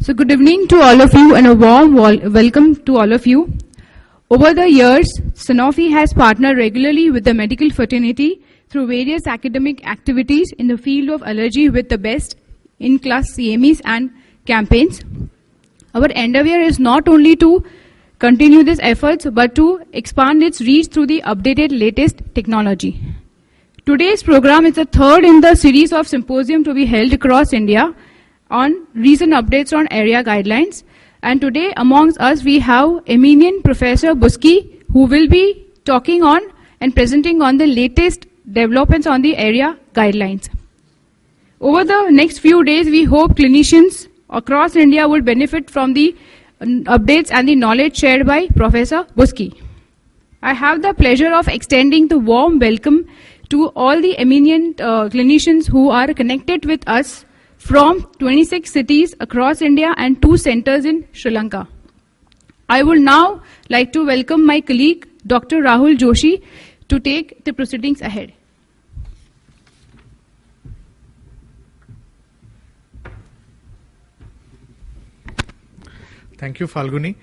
So good evening to all of you and a warm welcome to all of you. Over the years, Sanofi has partnered regularly with the medical fraternity through various academic activities in the field of allergy with the best in-class CMEs and campaigns. Our endeavor is not only to continue these efforts but to expand its reach through the updated latest technology. Today's program is the third in the series of symposium to be held across India on recent updates on ARIA guidelines. And today amongst us we have eminent Professor Buski, who will be talking on and presenting on the latest developments on the ARIA guidelines. Over the next few days, we hope clinicians across India will benefit from the updates and the knowledge shared by Professor Buski. I have the pleasure of extending the warm welcome to all the eminent clinicians who are connected with us from 26 cities across India and 2 centers in Sri Lanka. I would now like to welcome my colleague, Dr. Rahul Joshi, to take the proceedings ahead. Thank you, Falguni.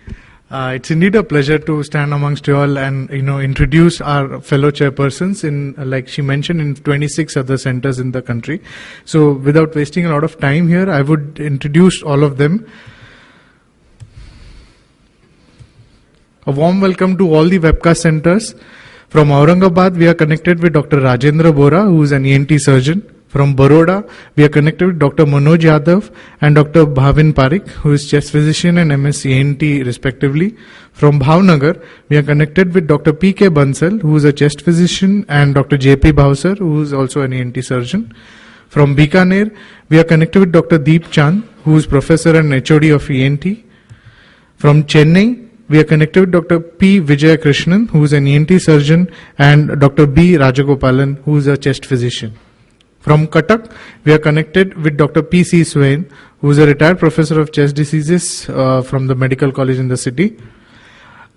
It's indeed a pleasure to stand amongst you all and introduce our fellow chairpersons in, like she mentioned, in 26 other centers in the country. So without wasting a lot of time here, I would introduce all of them. A warm welcome to all the webcast centers. From Aurangabad, we are connected with Dr. Rajendra Bora, who is an ENT surgeon. From Baroda, we are connected with Dr. Manoj Yadav and Dr. Bhavin Parikh, who is chest physician and MS ENT respectively. From Bhavnagar, we are connected with Dr. P.K. Bansal, who is a chest physician, and Dr. J.P. Bhavsar, who is also an ENT surgeon. From Bikaner, we are connected with Dr. Deep Chand, who is professor and HOD of ENT. From Chennai, we are connected with Dr. P. Vijaya Krishnan, who is an ENT surgeon, and Dr. B. Rajagopalan, who is a chest physician. From Cuttack, we are connected with Dr. P.C. Swain, who is a retired professor of chest diseases from the medical college in the city.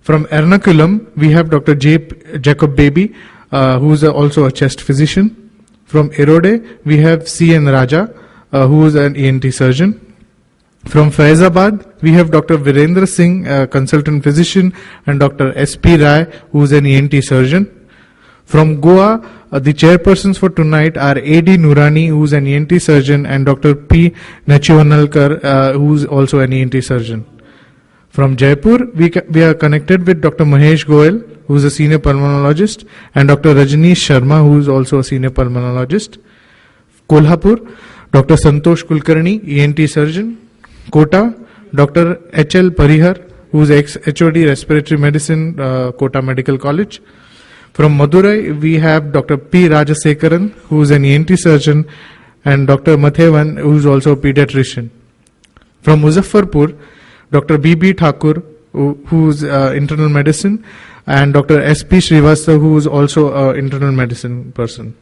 From Ernakulam, we have Dr. Jacob Baby, who is also a chest physician. From Erode, we have C.N. Raja, who is an ENT surgeon. From Faizabad, we have Dr. Virendra Singh, a consultant physician, and Dr. S.P. Rai, who is an ENT surgeon. From Goa, the chairpersons for tonight are A.D. Nurani, who is an ENT surgeon, and Dr. P. Nachivanalkar, who is also an ENT surgeon. From Jaipur, we are connected with Dr. Mahesh Goel, who is a senior pulmonologist, and Dr. Rajneesh Sharma, who is also a senior pulmonologist. Kolhapur, Dr. Santosh Kulkarni, ENT surgeon. Kota, Dr. H.L. Parihar, who is ex-HOD respiratory medicine, Kota Medical College. From Madurai, we have Dr. P. Rajasekaran, who is an ENT surgeon, and Dr. Mathevan, who is also a pediatrician. From Muzaffarpur, Dr. B.B. Thakur, who is internal medicine, and Dr. S.P. Srivastava, who is also an internal medicine person.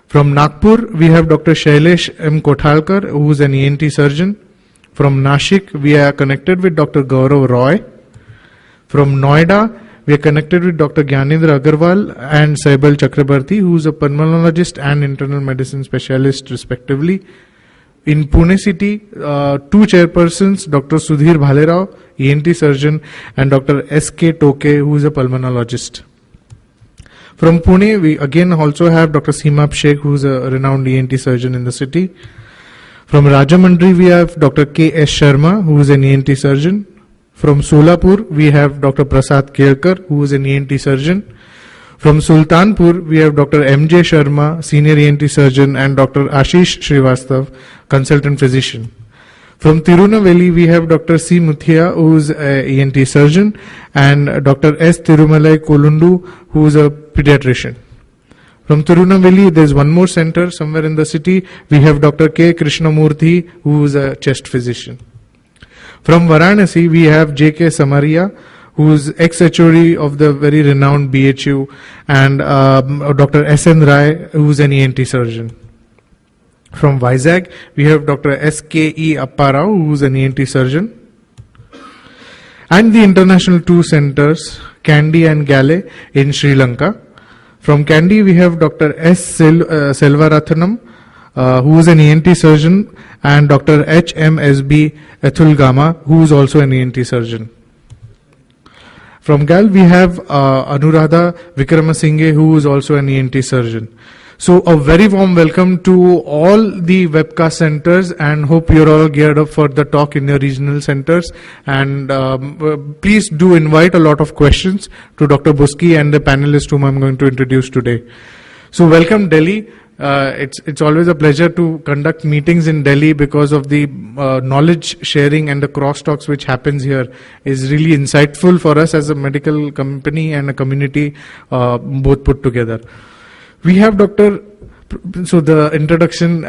From Nagpur, we have Dr. Shailesh M. Kothalkar, who is an ENT surgeon. From Nashik, we are connected with Dr. Gaurav Roy. From Noida, we are connected with Dr. Gyanendra Agarwal and Saibal Chakrabarti, who is a pulmonologist and internal medicine specialist respectively. In Pune city, 2 chairpersons, Dr. Sudhir Bhalerao, ENT surgeon, and Dr. S.K. Toke, who is a pulmonologist. From Pune, we again also have Dr. Seemap Sheikh, who is a renowned ENT surgeon in the city. From Rajamundry, we have Dr. K.S. Sharma, who is an ENT surgeon. From Solapur, we have Dr. Prasad Kelkar, who is an ENT surgeon. From Sultanpur, we have Dr. M.J. Sharma, senior ENT surgeon, and Dr. Ashish Srivastav, consultant physician. From Tirunelveli, we have Dr. C. Muthia, who is an ENT surgeon, and Dr. S. Tirumalai Kolundu, who is a pediatrician. From Tirunelveli, there is one more center somewhere in the city. We have Dr. K. Krishnamurthy, who is a chest physician. From Varanasi, we have J.K. Samaria, who is ex-HOD of the very renowned BHU, and Dr. S.N. Rai, who is an ENT surgeon. From Vizag, we have Dr. S.K.E. Apparao, who is an ENT surgeon. And the international 2 centers, Kandy and Gale in Sri Lanka. From Kandy, we have Dr. S. Selvarathanam, who is an ENT surgeon, and Dr. HMSB Atul Gama, who is also an ENT surgeon. From GAL, we have Anuradha Vikramasinghe, who is also an ENT surgeon. So a very warm welcome to all the webcast centers, and hope you're all geared up for the talk in your regional centers. And please do invite a lot of questions to Dr. Buski and the panelists whom I'm going to introduce today. So welcome Delhi. It's always a pleasure to conduct meetings in Delhi because of the knowledge sharing and the crosstalks which happens here is really insightful for us as a medical company and a community both put together. We have so the introduction,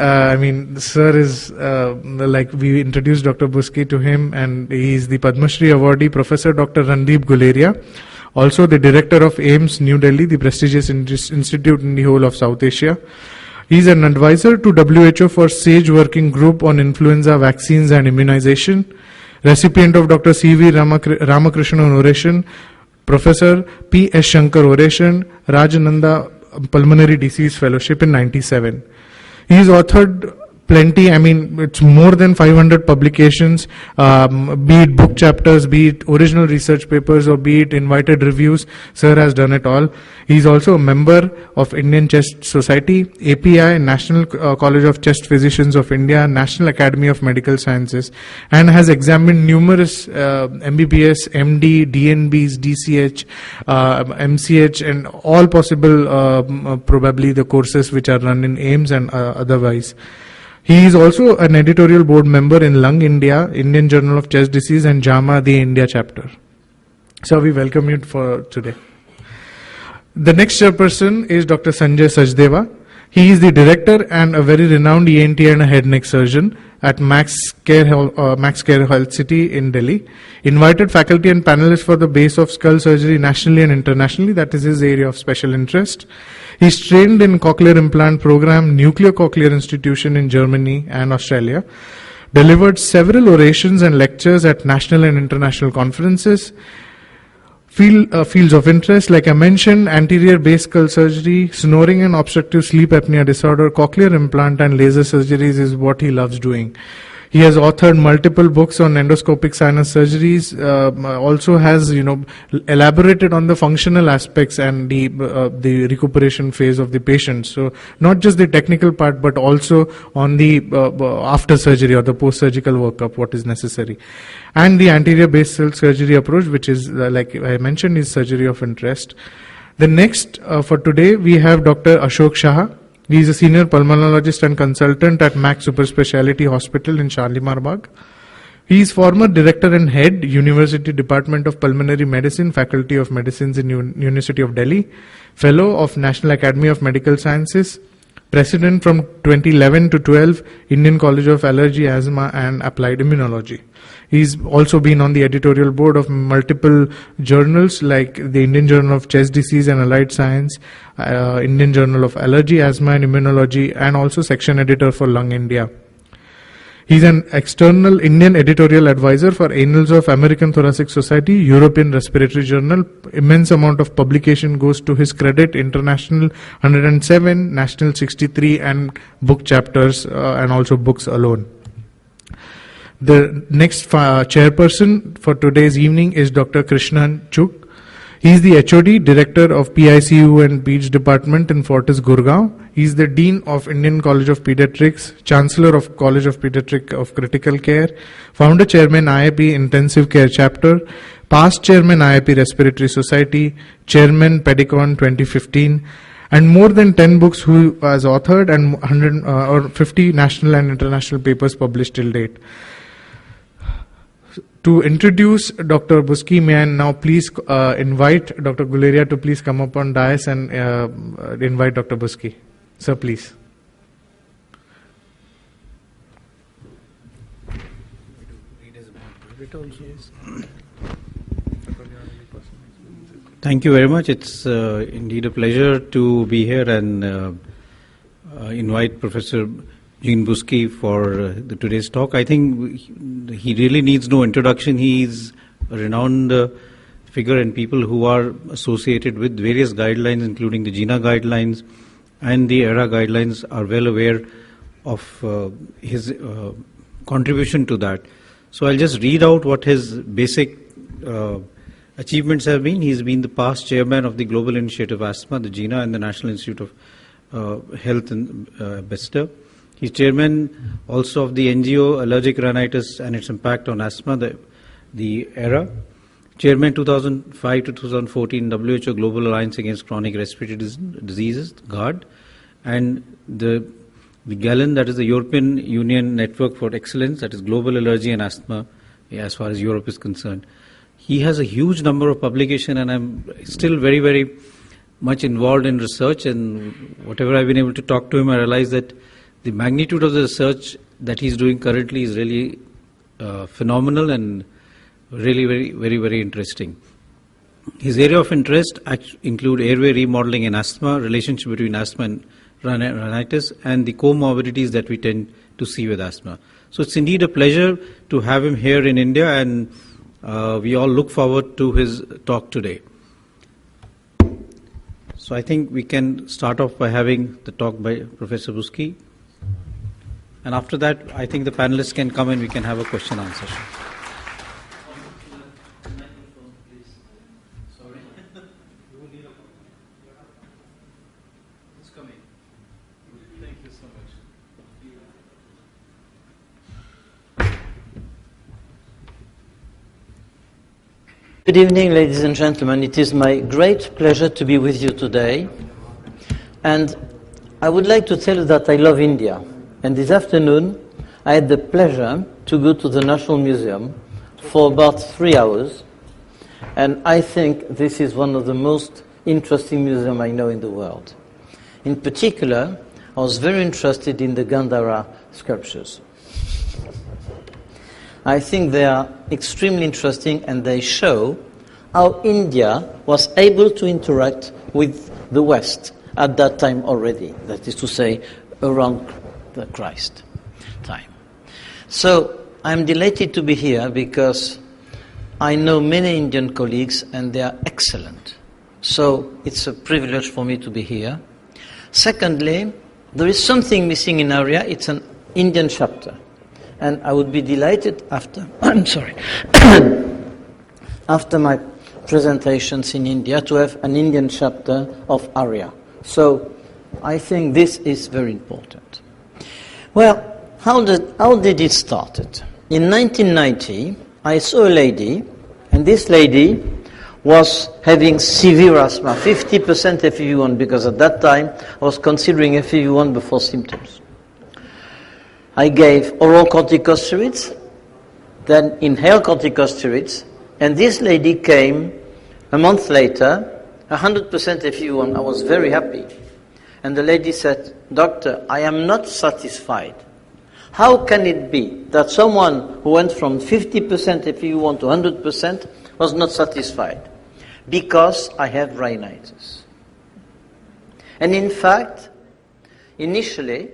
sir is like we introduced Dr. Buski to him, and he is the Padma Shri awardee, Professor Dr. Randeep Guleria, also the director of AIIMS New Delhi, the prestigious institute in the whole of South Asia. He is an advisor to WHO for SAGE Working Group on Influenza Vaccines and Immunization, recipient of Dr. C.V. Ramakrishnan Oration, Professor P.S. Shankar Oration, Rajananda Pulmonary Disease Fellowship in 97. He has authored plenty, it's more than 500 publications, be it book chapters, be it original research papers, or be it invited reviews. Sir has done it all. He is also a member of Indian Chest Society, API, National College of Chest Physicians of India, National Academy of Medical Sciences, and has examined numerous MBBS, MD, DNBs, DCH, MCH, and all possible probably the courses which are run in AIIMS and otherwise. He is also an editorial board member in Lung India, Indian Journal of Chest Disease, and JAMA, the India chapter. So we welcome you for today. The next chairperson is Dr. Sanjay Sachdeva. He is the director and a very renowned ENT and a head neck surgeon at Max Care Health City in Delhi. Invited faculty and panelists for the base of skull surgery nationally and internationally. That is his area of special interest. He is trained in cochlear implant program, Nuclear Cochlear Institution in Germany and Australia. Delivered several orations and lectures at national and international conferences. Fields of interest, like I mentioned, anterior base skull surgery, snoring and obstructive sleep apnea disorder, cochlear implant and laser surgeries is what he loves doing. He has authored multiple books on endoscopic sinus surgeries, also has, elaborated on the functional aspects and the recuperation phase of the patient. So not just the technical part, but also on the after surgery or the post-surgical workup, what is necessary. And the anterior base cell surgery approach, which is, like I mentioned, is surgery of interest. The next for today, we have Dr. Ashok Shah. He is a senior pulmonologist and consultant at Max Super Speciality Hospital in Shalimar Bagh. He is former director and head, University Department of Pulmonary Medicine, Faculty of Medicines in University of Delhi, fellow of National Academy of Medical Sciences, president from 2011 to 12, Indian College of Allergy, Asthma and Applied Immunology. He's also been on the editorial board of multiple journals like the Indian Journal of Chest Disease and Allied Science, Indian Journal of Allergy, Asthma and Immunology, and also section editor for Lung India. He's an external Indian editorial advisor for Annals of American Thoracic Society, European Respiratory Journal. Immense amount of publication goes to his credit, International 107, National 63, and book chapters and also books alone. The next chairperson for today's evening is Dr. Krishnan Chuk. He is the HOD, Director of PICU and Peds Department in Fortis, Gurgaon. He is the Dean of Indian College of Pediatrics, Chancellor of College of Pediatric of Critical Care, Founder Chairman IIP Intensive Care Chapter, Past Chairman IIP Respiratory Society, Chairman Pedicon 2015, and more than 10 books who has authored and 100 or 50 national and international papers published till date. To introduce Dr. Buski, may I now please invite Dr. Guleria to please come up on dais and invite Dr. Buski. Sir, please. Thank you very much. It's indeed a pleasure to be here and invite Professor Jean Buski for today's talk. I think he really needs no introduction. He's a renowned figure, and people who are associated with various guidelines, including the GINA guidelines and the ARIA guidelines, are well aware his contribution to that. So I'll just read out what his basic achievements have been. He's been the past chairman of the Global Initiative Asthma, the GINA, and the National Institute of Health in Bethesda. He's chairman also of the NGO Allergic Rhinitis and its Impact on Asthma, the ARIA. Chairman 2005 to 2014 WHO Global Alliance Against Chronic Respiratory Diseases, GARD, and the GALAN, that is the European Union Network for Excellence, that is Global Allergy and Asthma, as far as Europe is concerned. He has a huge number of publications, and I'm still very, very much involved in research, and whatever I've been able to talk to him, I realize that the magnitude of the research that he's doing currently is really phenomenal and really very, very, very interesting. His area of interest include airway remodeling in asthma, relationship between asthma and rhinitis, and the comorbidities that we tend to see with asthma. So it's indeed a pleasure to have him here in India, and we all look forward to his talk today. So I think we can start off by having the talk by Professor Buski. And after that, I think the panelists can come and we can have a question-answer session. Good evening, ladies and gentlemen. It is my great pleasure to be with you today. And I would like to tell you that I love India. And this afternoon, I had the pleasure to go to the National Museum for about 3 hours. And I think this is one of the most interesting museums I know in the world. In particular, I was very interested in the Gandhara sculptures. I think they are extremely interesting, and they show how India was able to interact with the West at that time already, that is to say, around the Christ time. So I'm delighted to be here because I know many Indian colleagues and they are excellent. So it's a privilege for me to be here. Secondly, there is something missing in ARIA. It's an Indian chapter. And I would be delighted after, after my presentations in India to have an Indian chapter of ARIA. So I think this is very important. Well, how did it start? In 1990, I saw a lady, and this lady was having severe asthma, 50% FEV1, because at that time I was considering FEV1 before symptoms. I gave oral corticosteroids, then inhaled corticosteroids, and this lady came a month later, 100% FEV1. I was very happy. And the lady said, "Doctor, I am not satisfied. How can it be that someone who went from 50% FEV1 to 100% was not satisfied? Because I have rhinitis." And in fact, initially,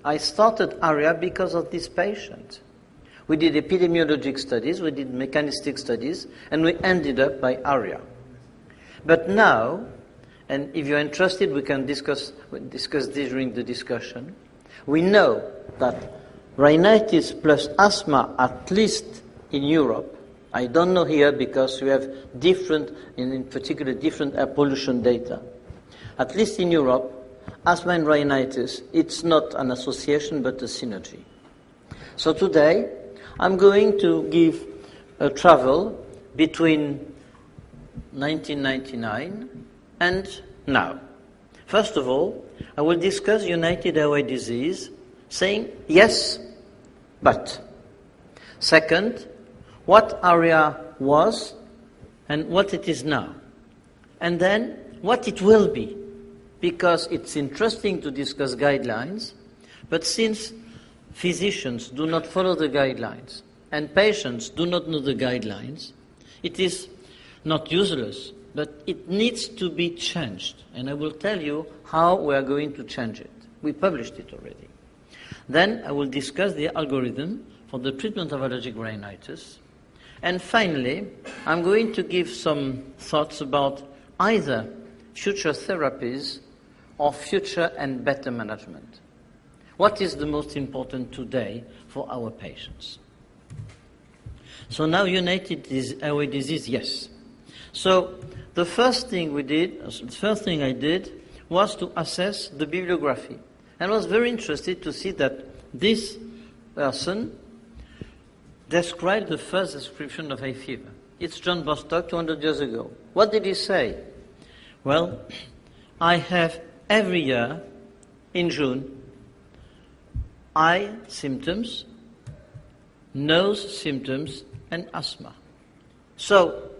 I started ARIA because of this patient. We did epidemiologic studies, we did mechanistic studies, and we ended up by ARIA. But now, and if you're interested, we can discuss this during the discussion, we know that rhinitis plus asthma, at least in Europe, I don't know here because we have different, in particular different air pollution data. At least in Europe, asthma and rhinitis, it's not an association but a synergy. So today, I'm going to give a travel between 1999 and now. First of all, I will discuss United Airway Disease, saying yes, but. Second, what ARIA was and what it is now. And then, what it will be. Because it's interesting to discuss guidelines, but since physicians do not follow the guidelines and patients do not know the guidelines, it is not useless, but it needs to be changed. And I will tell you how we are going to change it. We published it already. Then I will discuss the algorithm for the treatment of allergic rhinitis. And finally, I'm going to give some thoughts about either future therapies or future and better management. What is the most important today for our patients? So now United Airway Disease, yes. So the first thing I did was to assess the bibliography. And I was very interested to see that this person described the first description of hay fever. It's John Bostock 200 years ago. What did he say? Well, I have every year in June eye symptoms, nose symptoms, and asthma. So,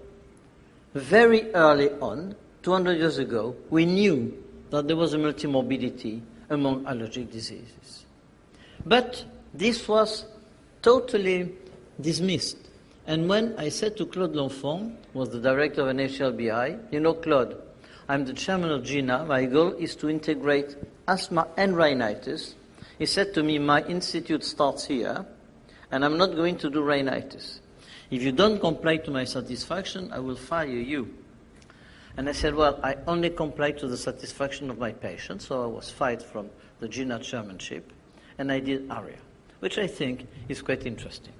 very early on, 200 years ago, we knew that there was a multimorbidity among allergic diseases. But this was totally dismissed. And when I said to Claude L'Enfant, who was the director of NHLBI, you know, Claude, I'm the chairman of GINA, my goal is to integrate asthma and rhinitis. He said to me, my institute starts here, and I'm not going to do rhinitis. If you don't comply to my satisfaction, I will fire you. And I said, well, I only comply to the satisfaction of my patients, so I was fired from the GINA chairmanship, and I did ARIA, which I think is quite interesting.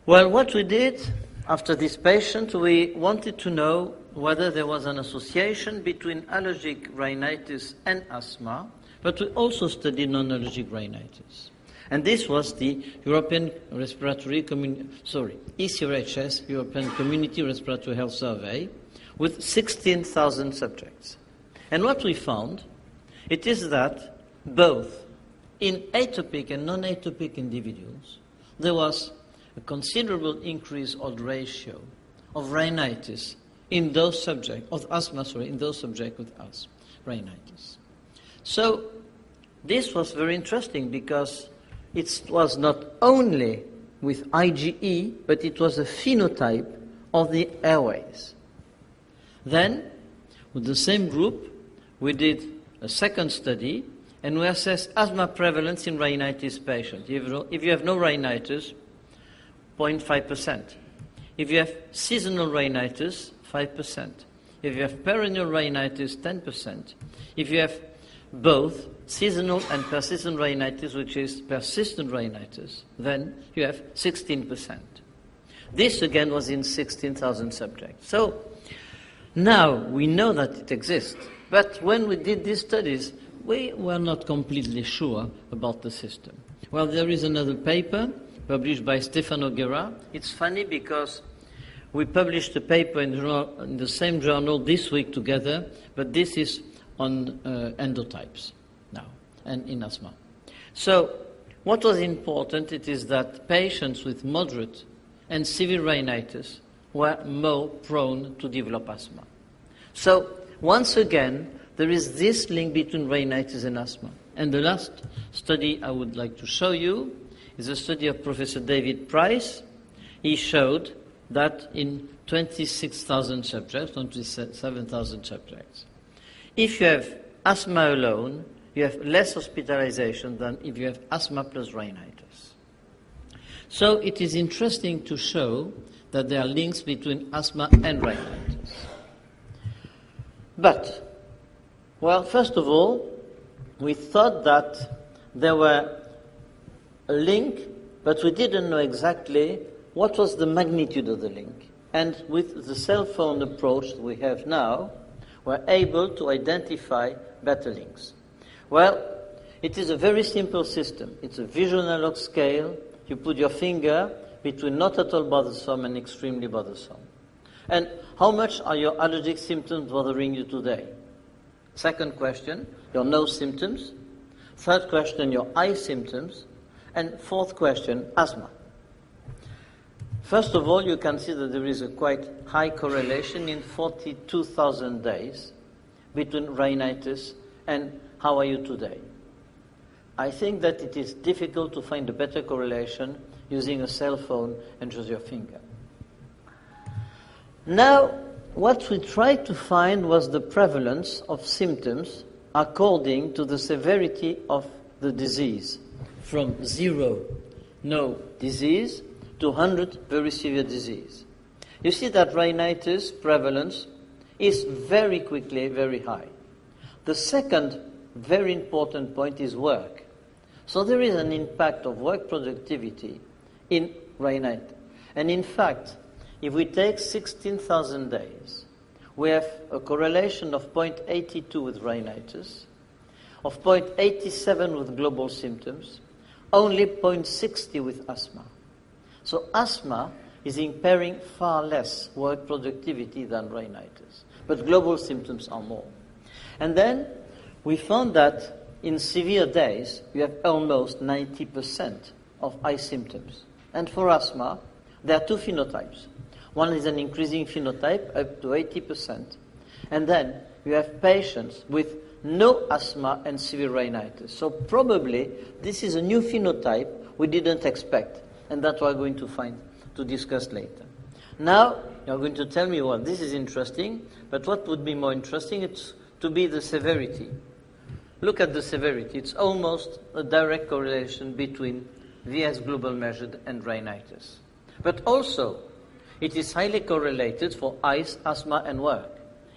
Well, what we did after this patient, we wanted to know whether there was an association between allergic rhinitis and asthma, but we also studied non-allergic rhinitis. And this was the European ECRHS, European Community Respiratory Health Survey, with 16,000 subjects. And what we found, it is that both in atopic and non-atopic individuals, there was a considerable increase or ratio of rhinitis in those subjects, of asthma, in those subjects with rhinitis. So this was very interesting because it was not only with IgE, but it was a phenotype of the airways. Then, with the same group, we did a second study, and we assessed asthma prevalence in rhinitis patients. If you have no rhinitis, 0.5%. If you have seasonal rhinitis, 5%. If you have perennial rhinitis, 10%. If you have both seasonal and persistent rhinitis, which is persistent rhinitis, then you have 16%. This again was in 16,000 subjects. So now we know that it exists, but when we did these studies, we were not completely sure about the system. Well, there is another paper published by Stefano Guerra. It's funny because we published a paper in the same journal this week together, but this is on endotypes now and in asthma. So what was important, it is that patients with moderate and severe rhinitis were more prone to develop asthma. So once again, there is this link between rhinitis and asthma. And the last study I would like to show you is a study of Professor David Price. He showed that in 26,000 subjects, 27,000 subjects, if you have asthma alone, you have less hospitalization than if you have asthma plus rhinitis. So it is interesting to show that there are links between asthma and rhinitis. But, well, first of all, we thought that there were a link, but we didn't know exactly what was the magnitude of the link. And with the cell phone approach that we have now, we're able to identify better links. Well, it is a very simple system. It's a visual analog scale. You put your finger between not at all bothersome and extremely bothersome. And how much are your allergic symptoms bothering you today? Second question, your nose symptoms. Third question, your eye symptoms. And fourth question, asthma. First of all, you can see that there is a quite high correlation in 42,000 days between rhinitis and how are you today. I think that it is difficult to find a better correlation using a cell phone and just your finger. Now, what we tried to find was the prevalence of symptoms according to the severity of the disease, from 0, no disease, to 100, very severe disease. You see that rhinitis prevalence is very quickly very high. The second very important point is work. So there is an impact of work productivity in rhinitis. And in fact, if we take 16,000 days, we have a correlation of 0.82 with rhinitis, of 0.87 with global symptoms, only 0.60 with asthma. So asthma is impairing far less work productivity than rhinitis, but global symptoms are more. And then we found that in severe days, you have almost 90% of eye symptoms. And for asthma, there are two phenotypes. One is an increasing phenotype, up to 80%. And then you have patients with no asthma and severe rhinitis. So probably this is a new phenotype we didn't expect. And that's what we're going to discuss later. Now, you're going to tell me, well, this is interesting, but what would be more interesting? It's to be the severity. Look at the severity. It's almost a direct correlation between VS global measured and rhinitis. But also, it is highly correlated for eyes, asthma, and work,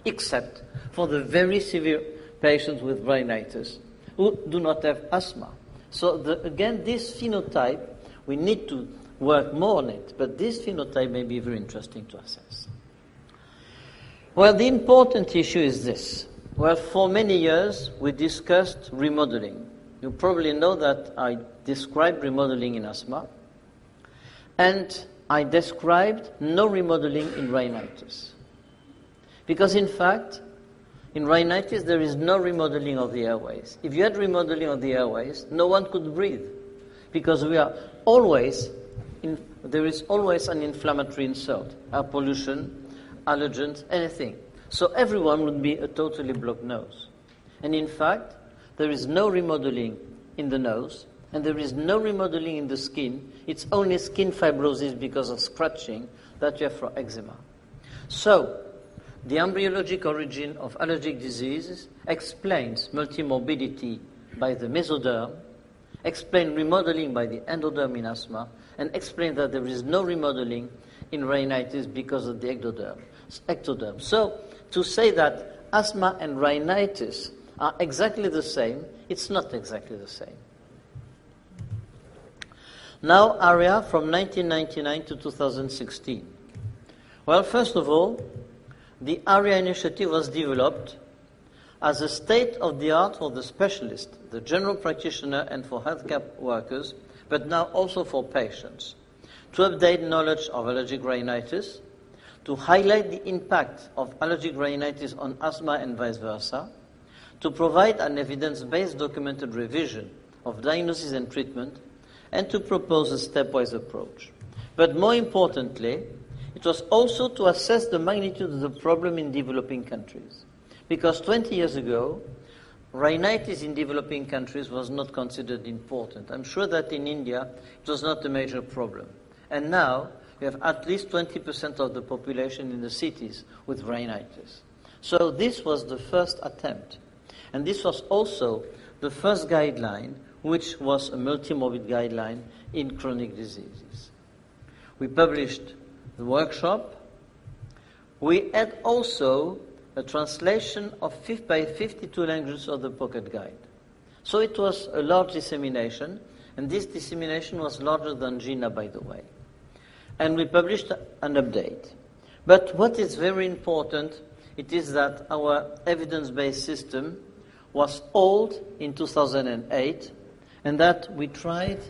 except for the very severe patients with rhinitis who do not have asthma. So again, this phenotype, we need to work more on it, but this phenotype may be very interesting to assess. Well, the important issue is this. Well, for many years, we discussed remodeling. You probably know that I described remodeling in asthma, and I described no remodeling in rhinitis. Because in fact, in rhinitis, there is no remodeling of the airways. If you had remodeling of the airways, no one could breathe, because there is always an inflammatory insult, air pollution, allergens, anything. So everyone would be a totally blocked nose. And in fact, there is no remodeling in the nose, and there is no remodeling in the skin. It's only skin fibrosis because of scratching that you have for eczema. So, the embryologic origin of allergic diseases explains multimorbidity by the mesoderm, explains remodeling by the endoderm in asthma, and explains that there is no remodeling in rhinitis because of the ectoderm. So, to say that asthma and rhinitis are exactly the same, it's not exactly the same. Now, ARIA from 1999 to 2016. Well, first of all, the ARIA initiative was developed as a state-of-the-art for the specialist, the general practitioner, and for healthcare workers, but now also for patients, to update knowledge of allergic rhinitis, to highlight the impact of allergic rhinitis on asthma and vice versa, to provide an evidence-based documented revision of diagnosis and treatment, and to propose a stepwise approach. But more importantly, it was also to assess the magnitude of the problem in developing countries. Because 20 years ago, rhinitis in developing countries was not considered important. I'm sure that in India, it was not a major problem. And now, we have at least 20% of the population in the cities with rhinitis. So this was the first attempt. And this was also the first guideline, which was a multimorbid guideline in chronic diseases. We published the workshop. We had also a translation of by 52 languages of the pocket guide. So it was a large dissemination, and this dissemination was larger than GINA, by the way. And we published an update. But what is very important, it is that our evidence-based system was old in 2008, and that we tried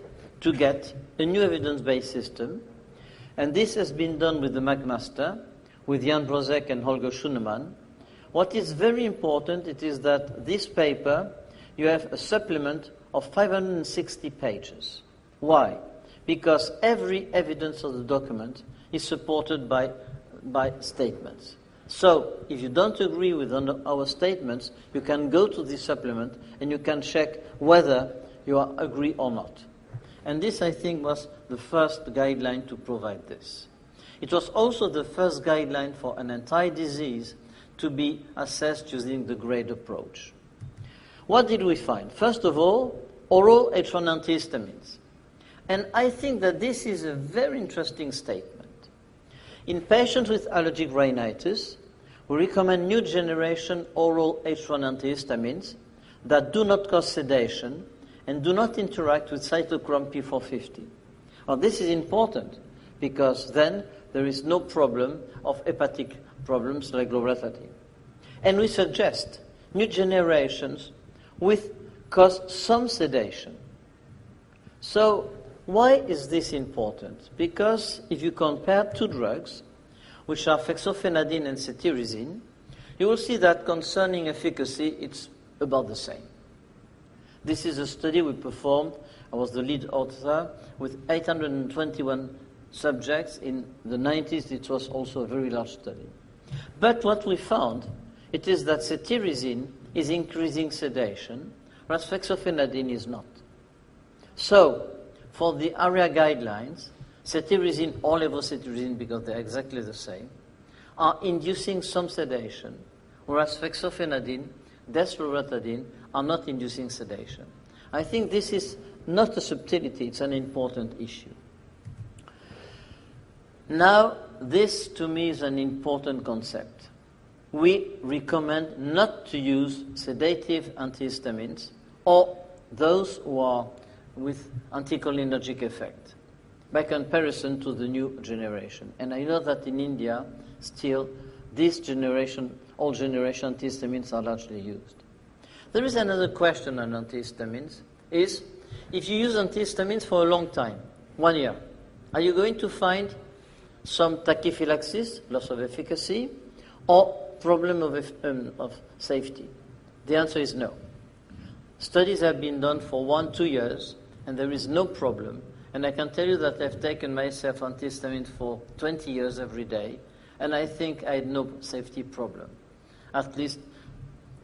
to get a new evidence-based system. And this has been done with the McMaster, with Jan Brozek and Holger Schunemann. What is very important, it is that this paper, you have a supplement of 560 pages. Why? Because every evidence of the document is supported by statements. So, if you don't agree with our statements, you can go to this supplement and you can check whether you agree or not. And this, I think, was the first guideline to provide this. It was also the first guideline for an entire disease to be assessed using the grade approach. What did we find? First of all, oral H1 antihistamines. And I think that this is a very interesting statement. In patients with allergic rhinitis, we recommend new generation oral H1 antihistamines that do not cause sedation and do not interact with cytochrome P450. Well, this is important because then there is no problem of hepatic problems like loratadine. And we suggest new generations with cause some sedation. So why is this important? Because if you compare two drugs, which are fexofenadine and cetirizine, you will see that concerning efficacy, it's about the same. This is a study we performed. I was the lead author with 821 subjects in the 90s. It was also a very large study. But what we found, it is that cetirizine is increasing sedation, whereas fexofenadine is not. So, for the ARIA guidelines, cetirizine or levocetirizine, because they're exactly the same, are inducing some sedation, whereas fexofenadine, desloratadine are not inducing sedation. I think this is not a subtlety, it's an important issue. Now, this to me is an important concept. We recommend not to use sedative antihistamines or those who are with anticholinergic effect by comparison to the new generation. And I know that in India, still, this generation, all generation antihistamines are largely used. There is another question on antihistamines, is if you use antihistamines for a long time, 1 year, are you going to find some tachyphylaxis, loss of efficacy, or problem of safety? The answer is no. Studies have been done for 1-2 years, and there is no problem. And I can tell you that I've taken myself antihistamines for 20 years every day, and I think I had no safety problem. At least,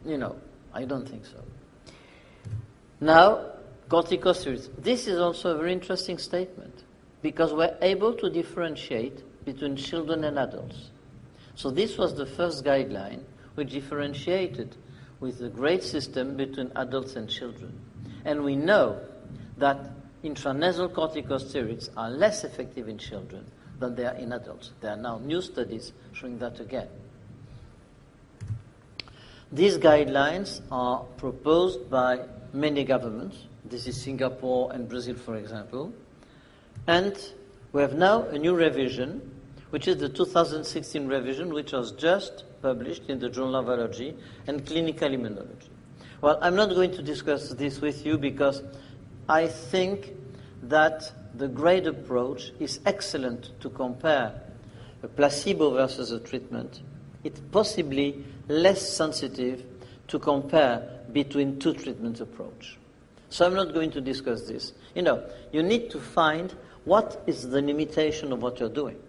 I don't think so. Now, corticosteroids. This is also a very interesting statement, because we're able to differentiate between children and adults. So this was the first guideline which differentiated with a great system between adults and children. And we know that intranasal corticosteroids are less effective in children than they are in adults. There are now new studies showing that again. These guidelines are proposed by many governments. This is Singapore and Brazil, for example. And we have now a new revision, which is the 2016 revision, which was just published in the Journal of Allergy and Clinical Immunology. Well, I'm not going to discuss this with you because I think that the great approach is excellent to compare a placebo versus a treatment. It's possibly less sensitive to compare between two treatment approach. So I'm not going to discuss this. You need to find what is the limitation of what you're doing.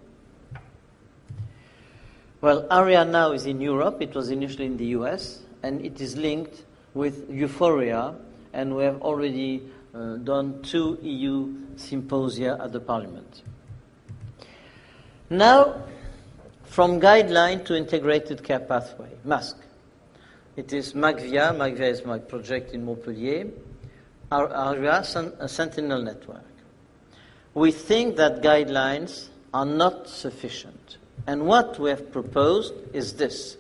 Well, ARIA now is in Europe. It was initially in the US, and it is linked with euphoria, and we have already done 2 EU symposia at the Parliament. Now, from guideline to integrated care pathway, MASC. It is MACVIA. MACVIA is my project in Montpellier. ARIA, a sentinel network. We think that guidelines are not sufficient. And what we have proposed is this: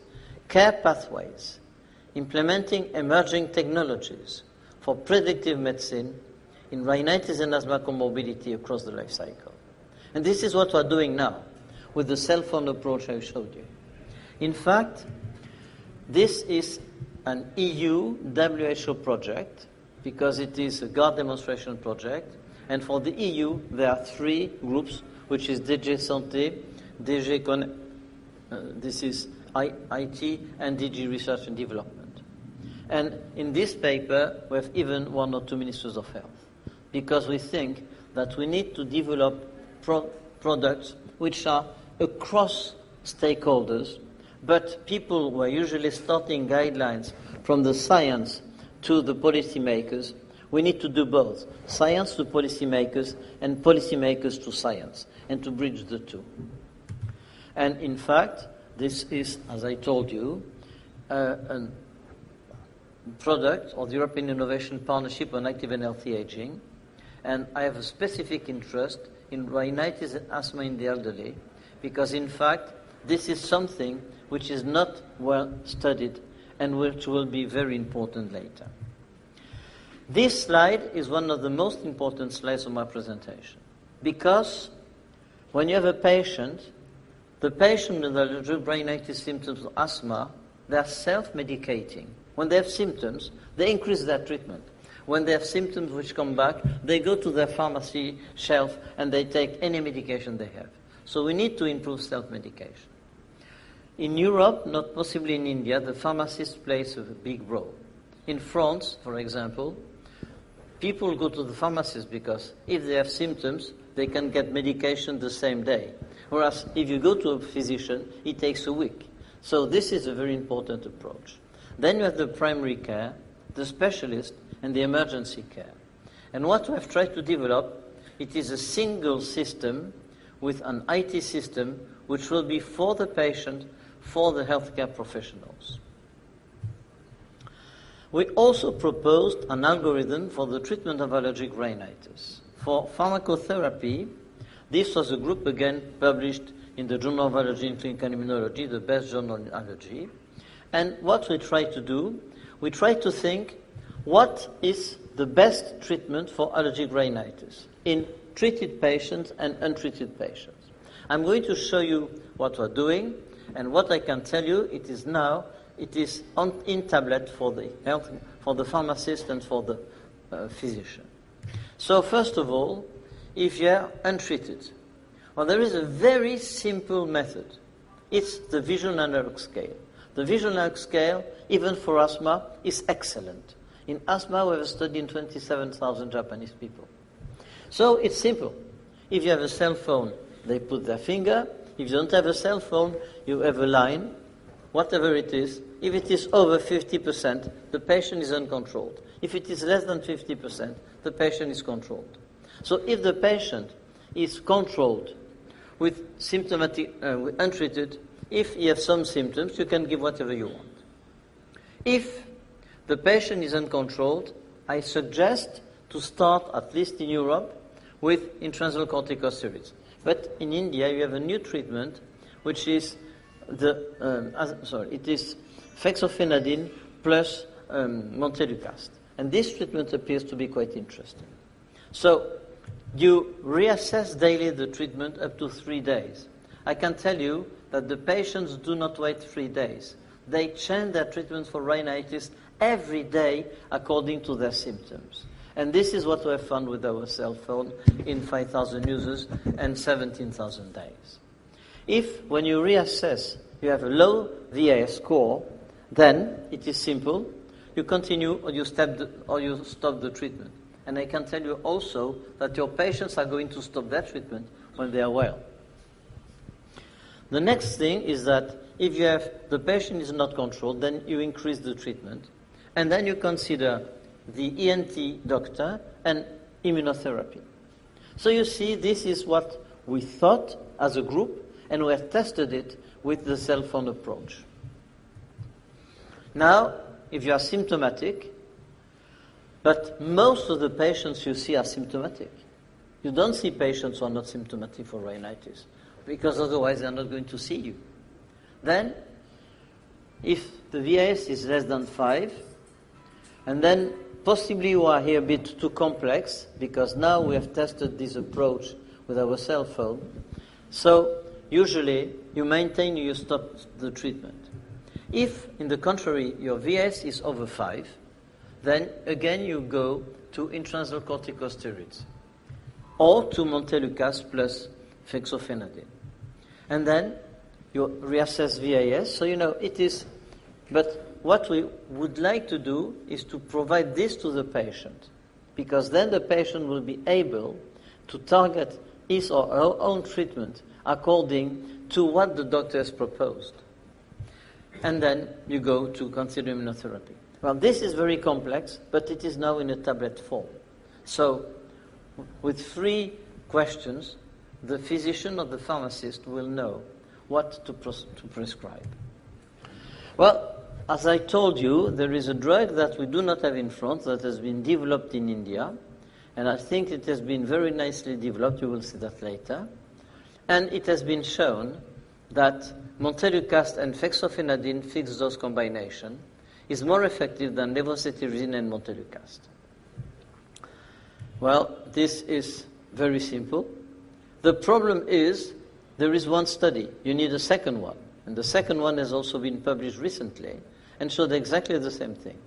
care pathways, implementing emerging technologies for predictive medicine in rhinitis and asthma comorbidity across the life cycle. And this is what we're doing now with the cell phone approach I showed you. In fact, this is an EU WHO project because it is a guard demonstration project. And for the EU, there are 3 groups, which is DG Santé, DG this is IT, and DG Research and Development. And in this paper, we have even 1 or 2 ministers of health, because we think that we need to develop products which are across stakeholders, but people who are usually starting guidelines from the science to the policymakers. We need to do both, science to policymakers and policymakers to science, and to bridge the two. And in fact, this is, as I told you, a product of the European Innovation Partnership on Active and Healthy Aging. And I have a specific interest in rhinitis and asthma in the elderly, because in fact, this is something which is not well studied and which will be very important later. This slide is one of the most important slides of my presentation, because when you have a patient, the patient with allergic rhinitis symptoms of asthma, they are self-medicating. When they have symptoms, they increase their treatment. When they have symptoms which come back, they go to their pharmacy shelf and they take any medication they have. So we need to improve self-medication. In Europe, not possibly in India, the pharmacist plays a big role. In France, for example, people go to the pharmacist because if they have symptoms, they can get medication the same day. Whereas if you go to a physician, it takes a week. So this is a very important approach. Then you have the primary care, the specialist, and the emergency care. And what we have tried to develop, it is a single system with an IT system which will be for the patient, for the healthcare professionals. We also proposed an algorithm for the treatment of allergic rhinitis. For pharmacotherapy, this was a group again published in the Journal of Allergy and Clinical Immunology, the best journal in allergy. And what we try to do, we try to think what is the best treatment for allergic rhinitis in treated patients and untreated patients. I'm going to show you what we're doing, and what I can tell you, it is in tablet for the pharmacist and for the physician. So first of all, if you're untreated, well, there is a very simple method. It's the visual analog scale. The visual analog scale, even for asthma, is excellent. In asthma, we have a study in 27,000 Japanese people. So it's simple. If you have a cell phone, they put their finger. If you don't have a cell phone, you have a line, whatever it is. If it is over 50%, the patient is uncontrolled. If it is less than 50%, the patient is controlled. So if the patient is controlled with symptomatic, untreated, if you have some symptoms, you can give whatever you want. If the patient is uncontrolled, I suggest to start, at least in Europe, with intranasal corticosteroids. But in India, you have a new treatment, which is it is fexofenadine plus montelukast. And this treatment appears to be quite interesting. So you reassess daily the treatment up to 3 days. I can tell you that the patients do not wait 3 days. They change their treatment for rhinitis every day according to their symptoms. And this is what we have found with our cell phone in 5,000 users and 17,000 days. If, when you reassess, you have a low VAS score, then it is simple. You continue or you stop the treatment. And I can tell you also that your patients are going to stop their treatment when they are well. The next thing is that if you have the patient is not controlled, then you increase the treatment. And then you consider the ENT doctor and immunotherapy. So you see, this is what we thought as a group, and we have tested it with the cell phone approach. Now, if you are symptomatic, but most of the patients you see are symptomatic. You don't see patients who are not symptomatic for rhinitis, because otherwise they are not going to see you. Then, if the VAS is less than 5, and then possibly you are here a bit too complex, because now we have tested this approach with our cell phone. So usually you maintain, you stop the treatment. If, in the contrary, your VAS is over 5, then again you go to intranasal corticosteroids or to montelukast plus fexofenadine. And then you reassess VAS. So, it is, but what we would like to do is to provide this to the patient, because then the patient will be able to target his or her own treatment according to what the doctor has proposed. And then you go to consider immunotherapy. Well, this is very complex, but it is now in a tablet form. So, with 3 questions, the physician or the pharmacist will know what to prescribe. Well, as I told you, there is a drug that we do not have in France that has been developed in India, and I think it has been very nicely developed. You will see that later. And it has been shown that montelukast and fexofenadine fixed dose combination is more effective than levocetirizine and montelukast. Well, this is very simple. The problem is there is one study. You need a second one. And the second one has also been published recently and showed exactly the same thing.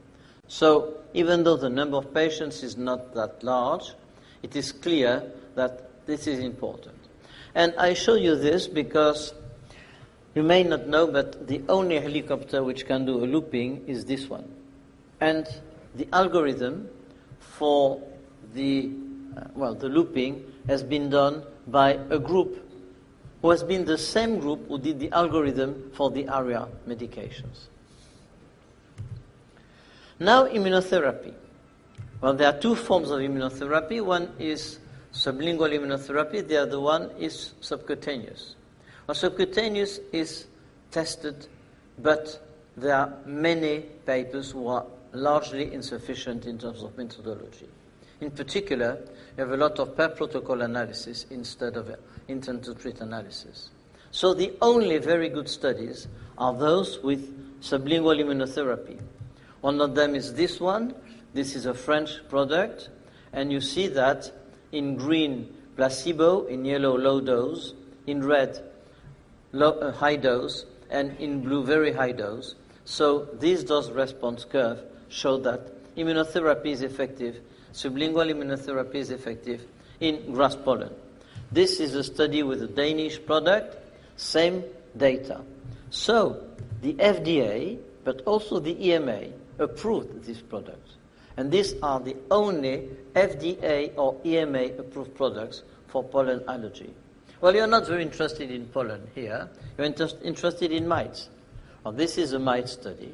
So even though the number of patients is not that large, it is clear that this is important. And I show you this because you may not know, but the only helicopter which can do a looping is this one. And the algorithm for the looping has been done by a group who has been the same group who did the algorithm for the ARIA medications. Now, immunotherapy. Well, there are two forms of immunotherapy. One is sublingual immunotherapy. The other one is subcutaneous. Well, subcutaneous is tested, but there are many papers who are largely insufficient in terms of methodology. In particular, you have a lot of per-protocol analysis instead of intent-to-treat analysis. So the only very good studies are those with sublingual immunotherapy. One of them is this one. This is a French product, and you see that in green, placebo, in yellow, low dose, in red, high dose, and in blue, very high dose. So this dose-response curve show that immunotherapy is effective, sublingual immunotherapy is effective in grass pollen. This is a study with a Danish product, same data. So the FDA, but also the EMA, approved this product. And these are the only FDA or EMA approved products for pollen allergy. Well, you're not very interested in pollen here. You're interested in mites. Well, this is a mite study.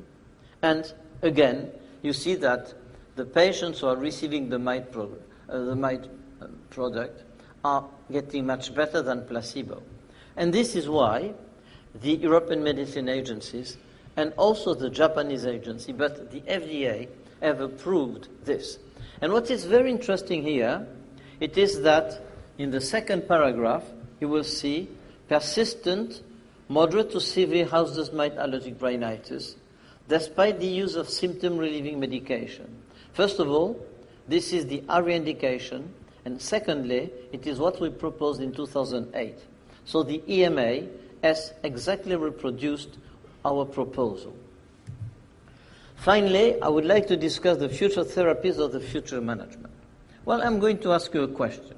And again, you see that the patients who are receiving the mite product are getting much better than placebo. And this is why the European medicine agencies and also the Japanese agency, but the FDA, have approved this. And what is very interesting here, it is that in the second paragraph, you will see persistent, moderate to severe house dust mite allergic rhinitis, despite the use of symptom-relieving medication. First of all, this is the ARIA indication, and secondly, it is what we proposed in 2008. So the EMA has exactly reproduced our proposal. Finally, I would like to discuss the future therapies of the future management. Well, I'm going to ask you a question.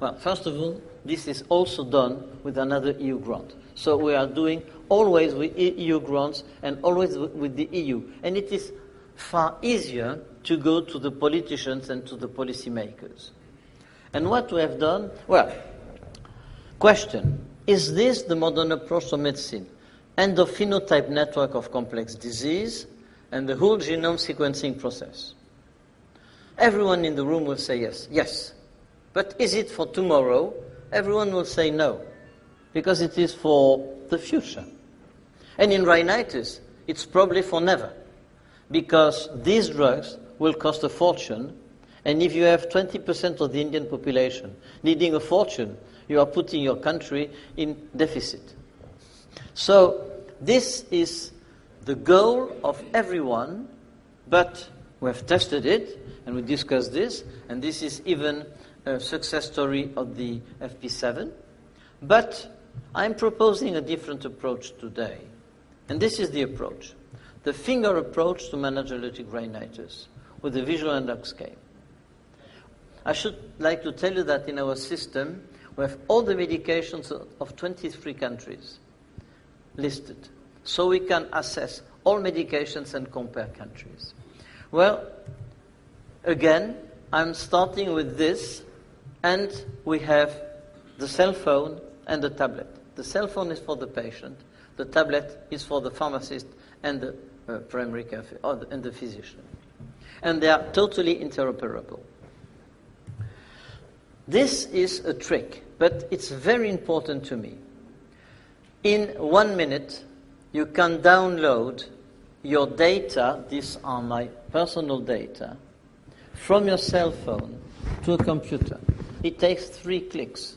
Well, first of all, this is also done with another EU grant. So we are doing always with EU grants and always with the EU. And it is far easier to go to the politicians and to the policymakers. And what we have done, well, question, is this the modern approach to medicine? Endophenotype network of complex disease and the whole genome sequencing process? Everyone in the room will say yes. Yes. But is it for tomorrow? Everyone will say no, because it is for the future. And in rhinitis, it's probably for never, because these drugs will cost a fortune, and if you have 20% of the Indian population needing a fortune, you are putting your country in deficit. So this is the goal of everyone, but we have tested it, and we discussed this, and this is even a success story of the FP7. But I'm proposing a different approach today, and this is the approach. The finger approach to manage allergic rhinitis with the visual endoscope. I should like to tell you that in our system, we have all the medications of 23 countries listed. So we can assess all medications and compare countries. Well, again, I'm starting with this, and we have the cell phone and the tablet. The cell phone is for the patient, the tablet is for the pharmacist and the primary care and the physician. And they are totally interoperable. This is a trick, but it's very important to me. In 1 minute, you can download your data, these are my personal data, from your cell phone to a computer. It takes 3 clicks.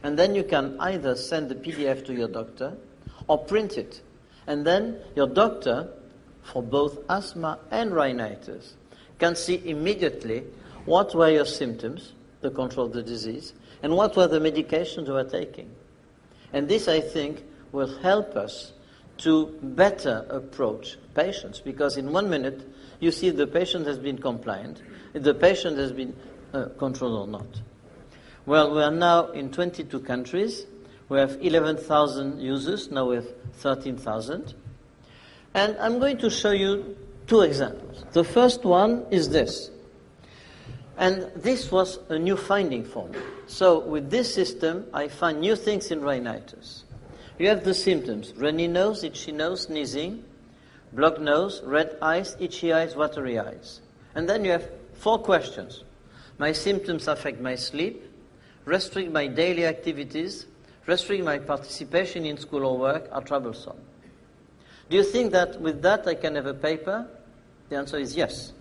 And then you can either send the PDF to your doctor or print it. And then your doctor, for both asthma and rhinitis, can see immediately what were your symptoms, the control of the disease, and what were the medications you were taking. And this, I think, will help us to better approach patients, because in 1 minute you see if the patient has been compliant, if the patient has been controlled or not. Well, we are now in 22 countries. We have 11,000 users. Now we have 13,000. And I'm going to show you 2 examples. The first one is this. And this was a new finding for me. So with this system, I find new things in rhinitis. You have the symptoms: runny nose, itchy nose, sneezing, blocked nose, red eyes, itchy eyes, watery eyes. And then you have 4 questions. My symptoms affect my sleep, restrict my daily activities, restrict my participation in school or work, are troublesome. Do you think that with that I can have a paper? The answer is yes.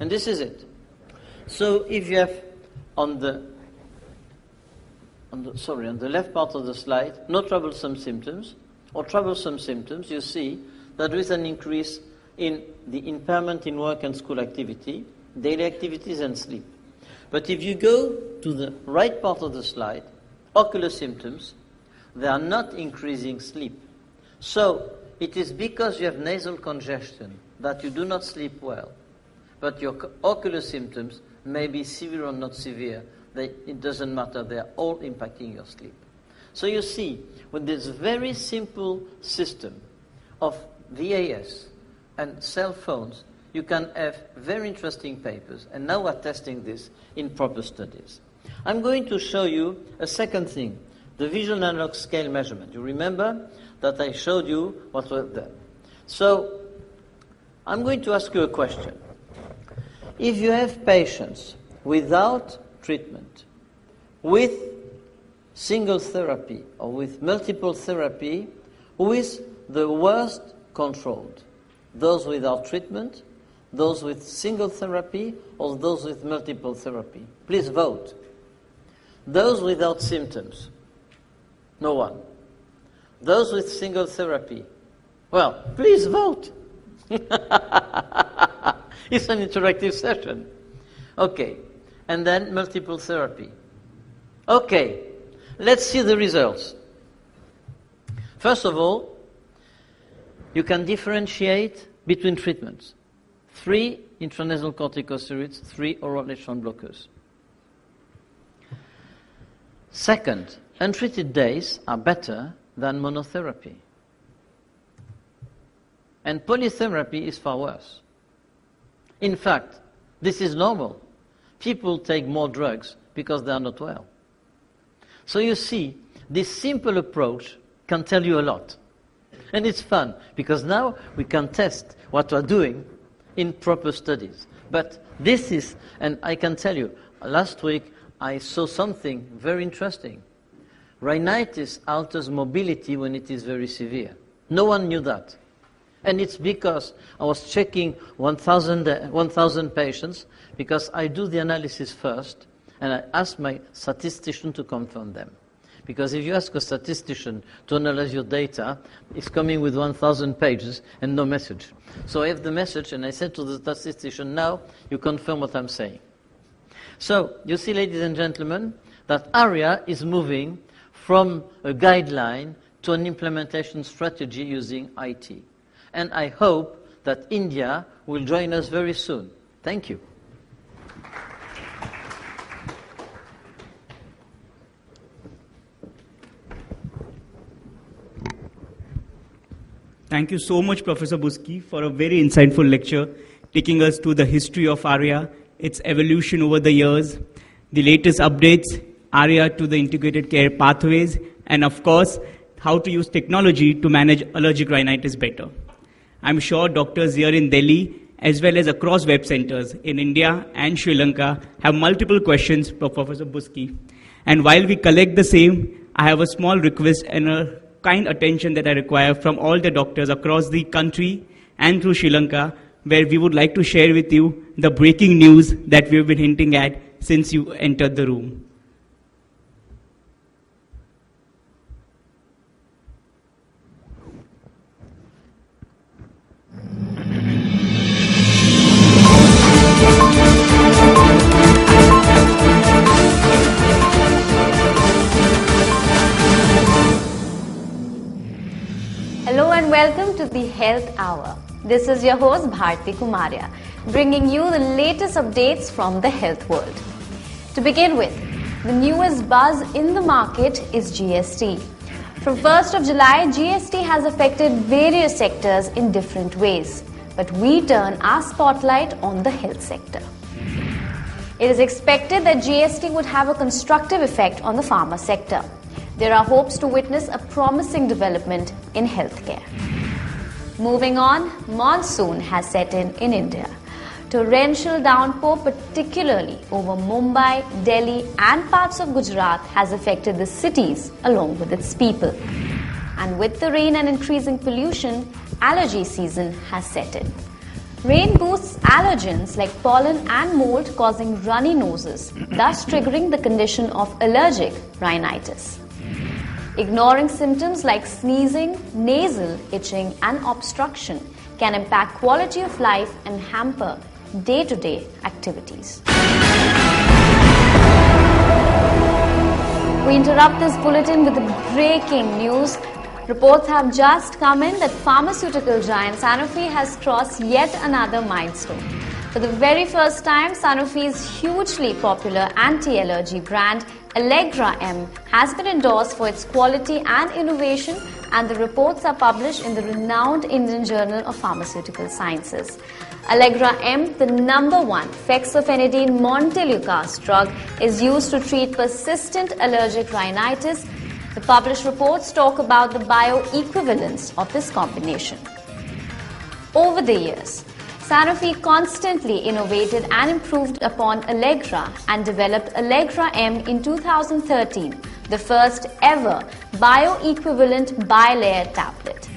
And this is it. So if you have on the left part of the slide, no troublesome symptoms, or troublesome symptoms, you see that there is an increase in the impairment in work and school activity, daily activities and sleep. But if you go to the right part of the slide, ocular symptoms, they are not increasing sleep. So it is because you have nasal congestion that you do not sleep well. But your ocular symptoms may be severe or not severe. It doesn't matter. They are all impacting your sleep. So you see, with this very simple system of VAS and cell phones, you can have very interesting papers. And now we're testing this in proper studies. I'm going to show you a second thing, the visual analog scale measurement. You remember that I showed you what was there. So I'm going to ask you a question. If you have patients without treatment, with single therapy or with multiple therapy, who is the worst controlled? Those without treatment, those with single therapy, or those with multiple therapy? Please vote. Those without symptoms? No one. Those with single therapy? Well, please vote. It's an interactive session. Okay. And then multiple therapy. Okay. Let's see the results. First of all, you can differentiate between treatments. 3 intranasal corticosteroids, 3 oral H1 blockers. Second, untreated days are better than monotherapy. And polytherapy is far worse. In fact, this is normal. People take more drugs because they are not well. So you see, this simple approach can tell you a lot. And it's fun, because now we can test what we're doing in proper studies. But this is, and I can tell you, last week I saw something very interesting. Rhinitis alters mobility when it is very severe. No one knew that. And it's because I was checking 1,000 patients, because I do the analysis first, and I ask my statistician to confirm them. Because if you ask a statistician to analyze your data, it's coming with 1,000 pages and no message. So I have the message, and I said to the statistician, now you confirm what I'm saying. So you see, ladies and gentlemen, that ARIA is moving from a guideline to an implementation strategy using IT. And I hope that India will join us very soon. Thank you. Thank you so much, Professor Buski, for a very insightful lecture, taking us to the history of ARIA, its evolution over the years, the latest updates, ARIA to the integrated care pathways, and of course, how to use technology to manage allergic rhinitis better. I'm sure doctors here in Delhi, as well as across web centers in India and Sri Lanka, have multiple questions for Professor Buski. And while we collect the same, I have a small request and a kind attention that I require from all the doctors across the country and through Sri Lanka, where we would like to share with you the breaking news that we've been hinting at since you entered the room. and welcome to the Health Hour. This is your host Bharti Kumaria, bringing you the latest updates from the health world. To begin with, the newest buzz in the market is GST. From 1st of July, GST has affected various sectors in different ways, but we turn our spotlight on the health sector. It is expected that GST would have a constructive effect on the pharma sector. There are hopes to witness a promising development in healthcare. Moving on, monsoon has set in India. Torrential downpour, particularly over Mumbai, Delhi and parts of Gujarat, has affected the cities along with its people. And with the rain and increasing pollution, allergy season has set in. Rain boosts allergens like pollen and mold, causing runny noses, thus triggering the condition of allergic rhinitis. Ignoring symptoms like sneezing, nasal itching and obstruction can impact quality of life and hamper day-to-day activities. We interrupt this bulletin with the breaking news. Reports have just come in that pharmaceutical giant Sanofi has crossed yet another milestone. For the very first time, Sanofi's hugely popular anti-allergy brand Allegra M has been endorsed for its quality and innovation, and the reports are published in the renowned Indian Journal of Pharmaceutical Sciences. Allegra M, the #1 fexofenadine montelukast drug, is used to treat persistent allergic rhinitis. The published reports talk about the bioequivalence of this combination. Over the years, Sanofi constantly innovated and improved upon Allegra and developed Allegra M in 2013, the first ever bioequivalent bilayer tablet.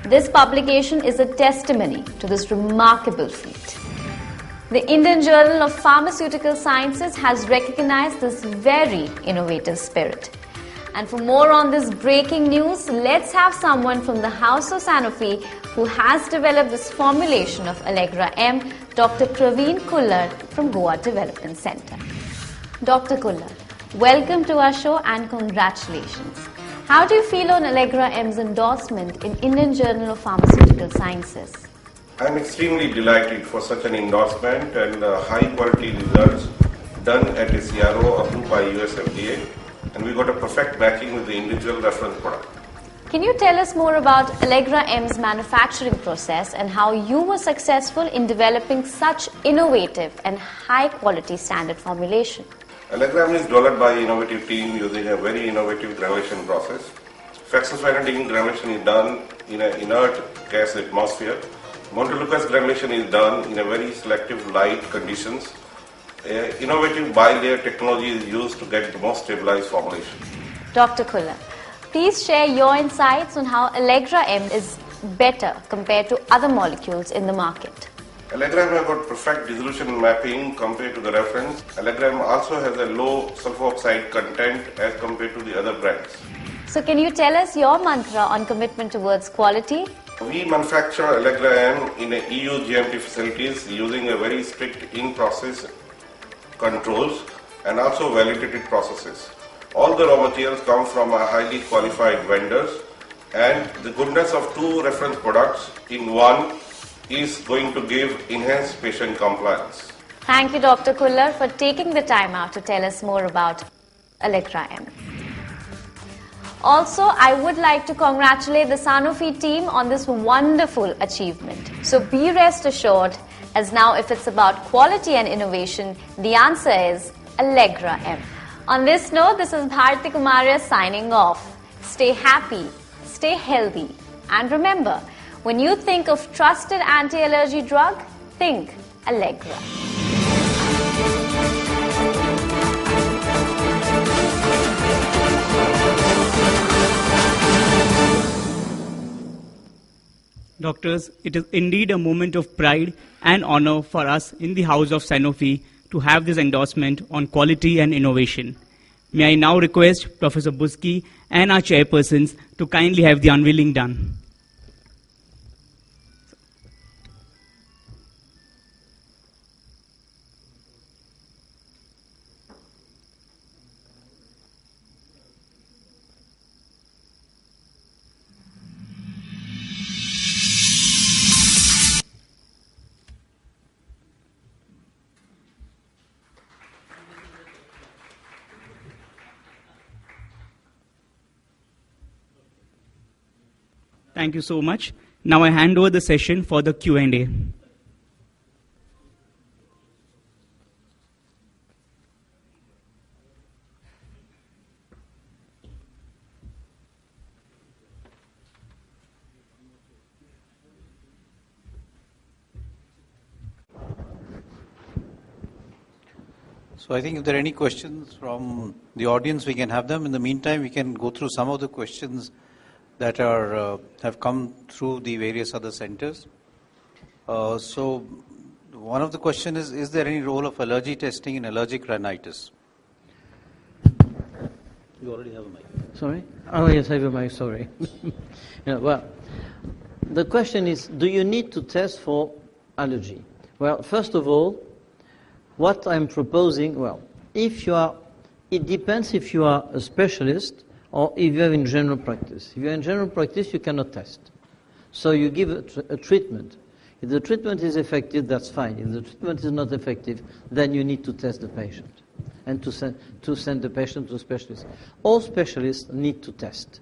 This publication is a testimony to this remarkable feat. The Indian Journal of Pharmaceutical Sciences has recognized this very innovative spirit. And for more on this breaking news, let's have someone from the house of Sanofi who has developed this formulation of Allegra M, Dr. Praveen Kullar from Goa Development Center. Dr. Kullar, welcome to our show and congratulations. How do you feel on Allegra M's endorsement in Indian Journal of Pharmaceutical Sciences? I'm extremely delighted for such an endorsement and high quality results done at a CRO approved by US FDA, and we got a perfect matching with the individual reference product. Can you tell us more about Allegra M's manufacturing process and how you were successful in developing such innovative and high quality standard formulation? Allegra M is developed by innovative team using a very innovative granulation process. Fexofenadine granulation is done in an inert gas atmosphere. Montelukast granulation is done in a very selective light conditions. Innovative bilayer technology is used to get the most stabilized formulation. Dr. Kullar, please share your insights on how Allegra M is better compared to other molecules in the market. Allegra M has got perfect dissolution mapping compared to the reference. Allegra M also has a low sulfur oxide content as compared to the other brands. So can you tell us your mantra on commitment towards quality? We manufacture Allegra M in a EU GMP facilities using a very strict in-process controls and also validated processes. All the raw materials come from a highly qualified vendors, and the goodness of two reference products in one is going to give enhanced patient compliance. Thank you, Dr. Kullar, for taking the time out to tell us more about Allegra M. Also, I would like to congratulate the Sanofi team on this wonderful achievement. So be rest assured, as now if it's about quality and innovation, the answer is Allegra M. On this note, this is Bharti Kumaria signing off. Stay happy, stay healthy, and remember, when you think of trusted anti-allergy drug, think Allegra. Doctors, it is indeed a moment of pride and honor for us in the house of Sanofi to have this endorsement on quality and innovation. May I now request Professor Buski and our chairpersons to kindly have the unveiling done. Thank you so much. Now I hand over the session for the Q&A. So I think if there are any questions from the audience, we can have them. In the meantime, we can go through some of the questions that are have come through the various other centers. So one of the questions is there any role of allergy testing in allergic rhinitis? You already have a mic. Sorry? Oh, yes, I have a mic, sorry. Yeah, well, the question is, do you need to test for allergy? Well, first of all, what I'm proposing, well, if you are, it depends if you are a specialist or if you're in general practice. If you're in general practice, you cannot test. So you give a treatment. If the treatment is effective, that's fine. If the treatment is not effective, then you need to test the patient and to send the patient to a specialist. All specialists need to test.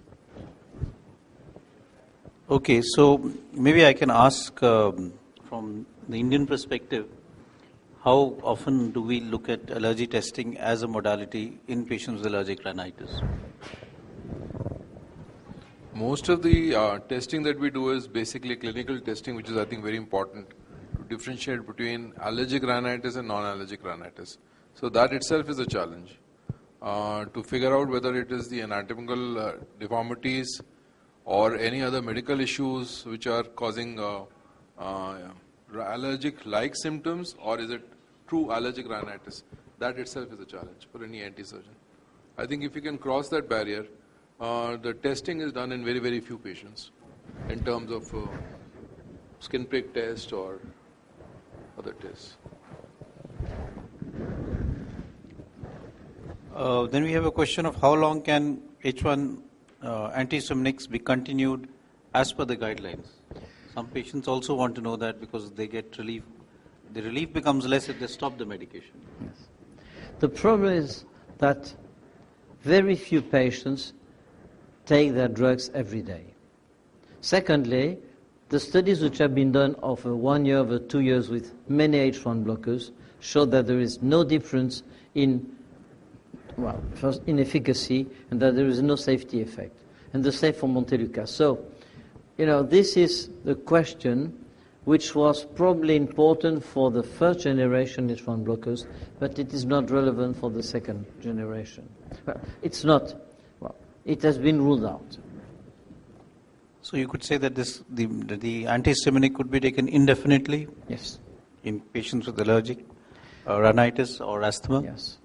Okay, so maybe I can ask from the Indian perspective, how often do we look at allergy testing as a modality in patients with allergic rhinitis? Most of the testing that we do is basically clinical testing, which is, I think, very important to differentiate between allergic rhinitis and non-allergic rhinitis. So that itself is a challenge to figure out whether it is the anatomical deformities or any other medical issues which are causing allergic-like symptoms, or is it true allergic rhinitis? That itself is a challenge for any anti-surgeon. I think if you can cross that barrier, the testing is done in very, very few patients in terms of skin prick test or other tests. Then we have a question of how long can H1 antihistaminics be continued as per the guidelines. Some patients also want to know that because they get relief. The relief becomes less if they stop the medication. Yes. The problem is that very few patients take their drugs every day. Secondly, the studies which have been done over 1 year, over 2 years with many H1 blockers show that there is no difference in, well, first in efficacy, and that there is no safety effect. And the same for Montelukast. So, this is the question which was probably important for the first generation H1 blockers, but it is not relevant for the second generation. Well, it's not. Well, it has been ruled out. So you could say that the antihistaminic could be taken indefinitely? Yes. In patients with allergic rhinitis or asthma? Yes.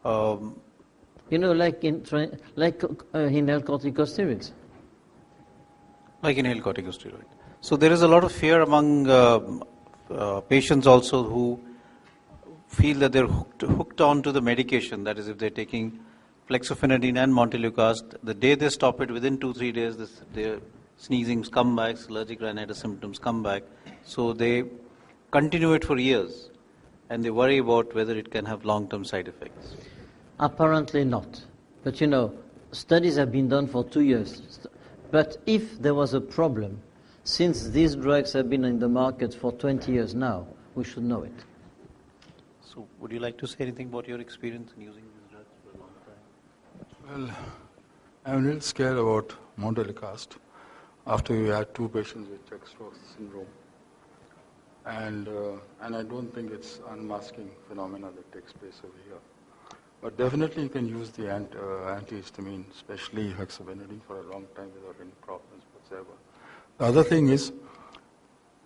Like inhaled corticosteroids. Like inhaled corticosteroid. So there is a lot of fear among patients also who feel that they're hooked on to the medication. That is, if they're taking flexofenadine and Montelukast, the day they stop it, within 2-3 days, their sneezings come back, allergic rhinitis symptoms come back. So they continue it for years, and they worry about whether it can have long-term side effects. Apparently not. But studies have been done for 2 years. But if there was a problem, since these drugs have been in the market for 20 years now, we should know it. So would you like to say anything about your experience in using these drugs for a long time? Well, I'm a little scared about Montelukast after you had 2 patients with Chexros syndrome. And I don't think it's unmasking phenomena that takes place over here. But definitely you can use the antihistamine, especially hexabenazine, for a long time without any problems whatsoever. The other thing is,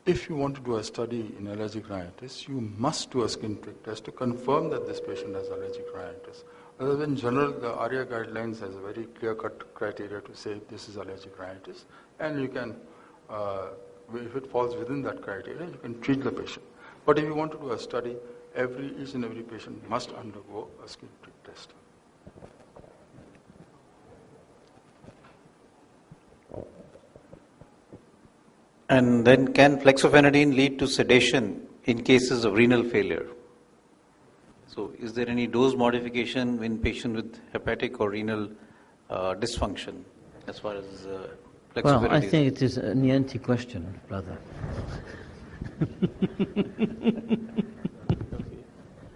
if you want to do a study in allergic rhinitis, you must do a skin prick test to confirm that this patient has allergic rhinitis. Other than general, the ARIA guidelines has a very clear-cut criteria to say this is allergic rhinitis, and you can, if it falls within that criteria, you can treat the patient. But if you want to do a study, each and every patient must undergo a skin prick test. And then can flexofenadine lead to sedation in cases of renal failure? So is there any dose modification in patients with hepatic or renal dysfunction as far as Well, I think it is an ENT question, rather.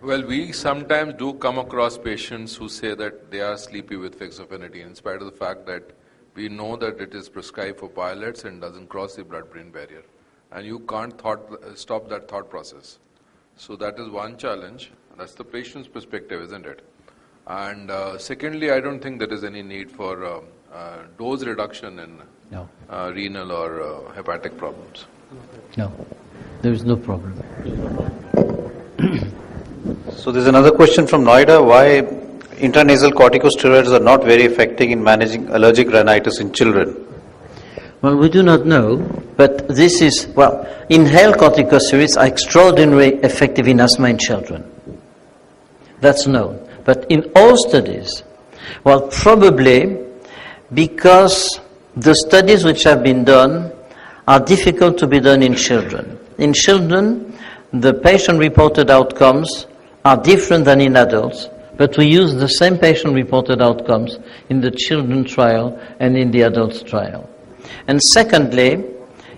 Well, we sometimes do come across patients who say that they are sleepy with fexofenadine, in spite of the fact that we know that it is prescribed for pilots and doesn't cross the blood-brain barrier. And you can't stop that thought process. So that is one challenge. That's the patient's perspective, isn't it? And secondly, I don't think there is any need for dose reduction in renal or hepatic problems. No, there is no problem. So there's another question from Noida. Why intranasal corticosteroids are not very effective in managing allergic rhinitis in children? Well, we do not know, but this is, well, inhaled corticosteroids are extraordinarily effective in asthma in children. That's known. But in all studies, well, probably because the studies which have been done are difficult to be done in children. In children, the patient-reported outcomes are different than in adults, but we use the same patient-reported outcomes in the children trial and in the adults trial. And secondly,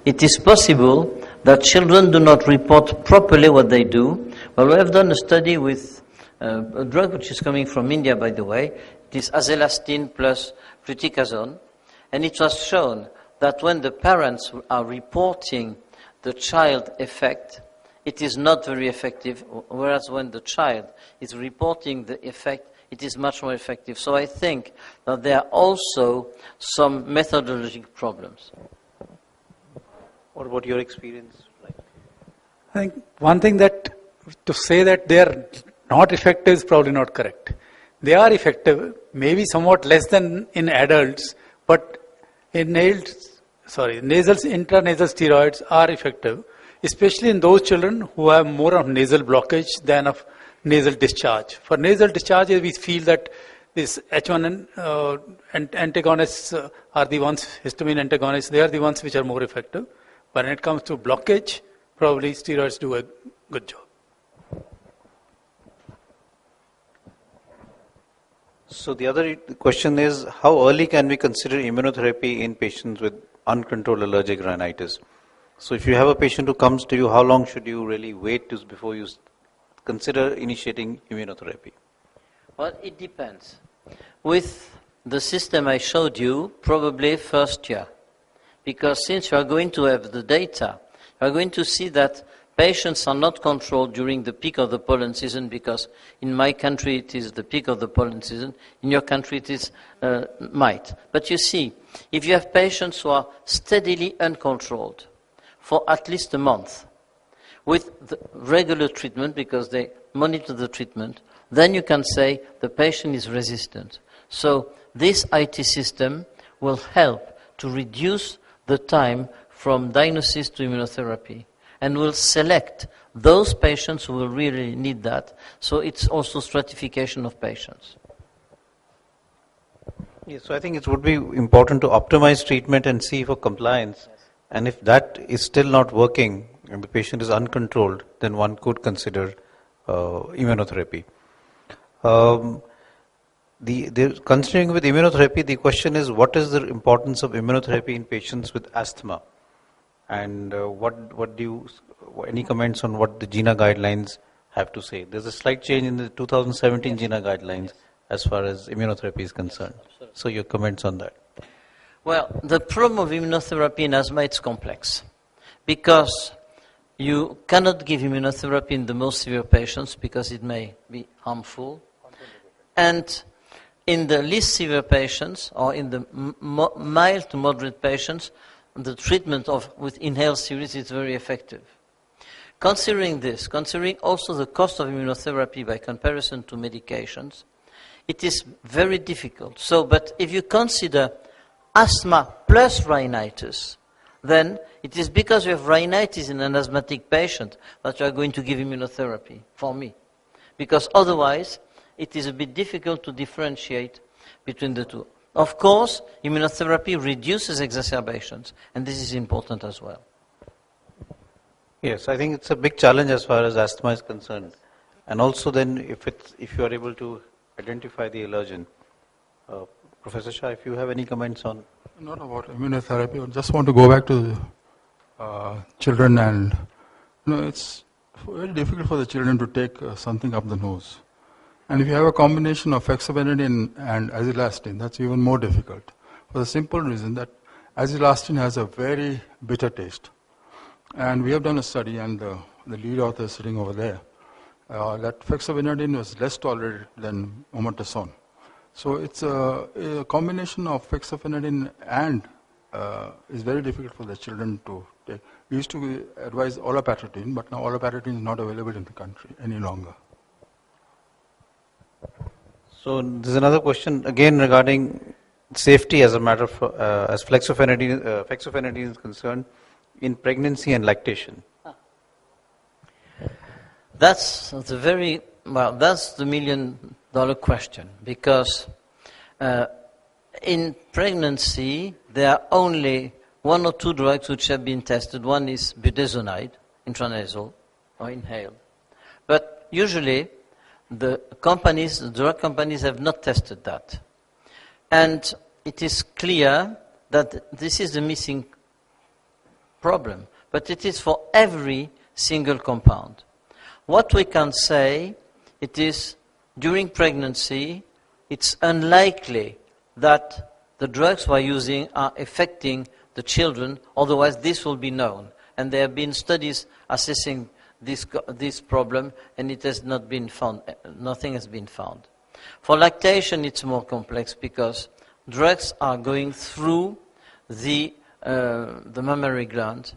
it is possible that children do not report properly what they do. Well, we have done a study with a drug which is coming from India, by the way. It is azelastine plus fluticasone. And it was shown that when the parents are reporting the child effect, it is not very effective, whereas when the child is reporting the effect, it is much more effective. So I think that there are also some methodological problems. What about your experience? I think one thing that to say that they are not effective is probably not correct. They are effective, maybe somewhat less than in adults, but nasal intranasal steroids are effective, especially in those children who have more of nasal blockage than of nasal discharge. For nasal discharge, we feel that these H1 antagonists are the ones, histamine antagonists, they are the ones which are more effective. But when it comes to blockage, probably steroids do a good job. So the other question is, how early can we consider immunotherapy in patients with uncontrolled allergic rhinitis? So if you have a patient who comes to you, how long should you really wait before you consider initiating immunotherapy? Well, it depends. With the system I showed you, probably first year. Because since you are going to have the data, you are going to see that patients are not controlled during the peak of the pollen season, because in my country it is the peak of the pollen season, in your country it is might. But you see, if you have patients who are steadily uncontrolled for at least a month, with the regular treatment, because they monitor the treatment, then you can say the patient is resistant. So this IT system will help to reduce the time from diagnosis to immunotherapy, and will select those patients who will really need that. So it's also stratification of patients. Yes, so I think it would be important to optimize treatment and see for compliance. And if that is still not working and the patient is uncontrolled, then one could consider immunotherapy. Continuing with immunotherapy, the question is, what is the importance of immunotherapy in patients with asthma? And any comments on what the GINA guidelines have to say? There's a slight change in the 2017 GINA guidelines as far as immunotherapy is concerned. So your comments on that. Well, the problem of immunotherapy in asthma is complex, because you cannot give immunotherapy in the most severe patients because it may be harmful. And in the least severe patients, or in the mild to moderate patients, the treatment with inhaled series is very effective. Considering this, considering also the cost of immunotherapy by comparison to medications, it is very difficult. So, but if you consider asthma plus rhinitis, then it is because you have rhinitis in an asthmatic patient that you are going to give immunotherapy, for me. Because otherwise, it is a bit difficult to differentiate between the two. Of course, immunotherapy reduces exacerbations, and this is important as well. Yes, I think it's a big challenge as far as asthma is concerned. And also then, if you are able to identify the allergen, Professor Shah, if you have any comments on... Not about immunotherapy, I just want to go back to children, and it's very difficult for the children to take something up the nose. And if you have a combination of fexofenadine and azilastine, that's even more difficult. For the simple reason that azilastine has a very bitter taste. And we have done a study, and the lead author is sitting over there, that fexofenadine was less tolerated than omeprazole. So it's a combination of fexofenadine and is very difficult for the children to take. We used to advise olopatridine, but now olopatridine is not available in the country any longer. So there's another question again regarding safety as a matter of, as fexofenadine is concerned in pregnancy and lactation. That's the $1 million question, because in pregnancy there are only 1 or 2 drugs which have been tested. One is budesonide, intranasal or inhaled. But usually the drug companies have not tested that. And it is clear that this is the missing problem, but it is for every single compound. What we can say, it is during pregnancy, it's unlikely that the drugs we are using are affecting the children, otherwise this will be known. And there have been studies assessing this problem, and it has not been found, nothing has been found. For lactation, it's more complex because drugs are going through the mammary gland,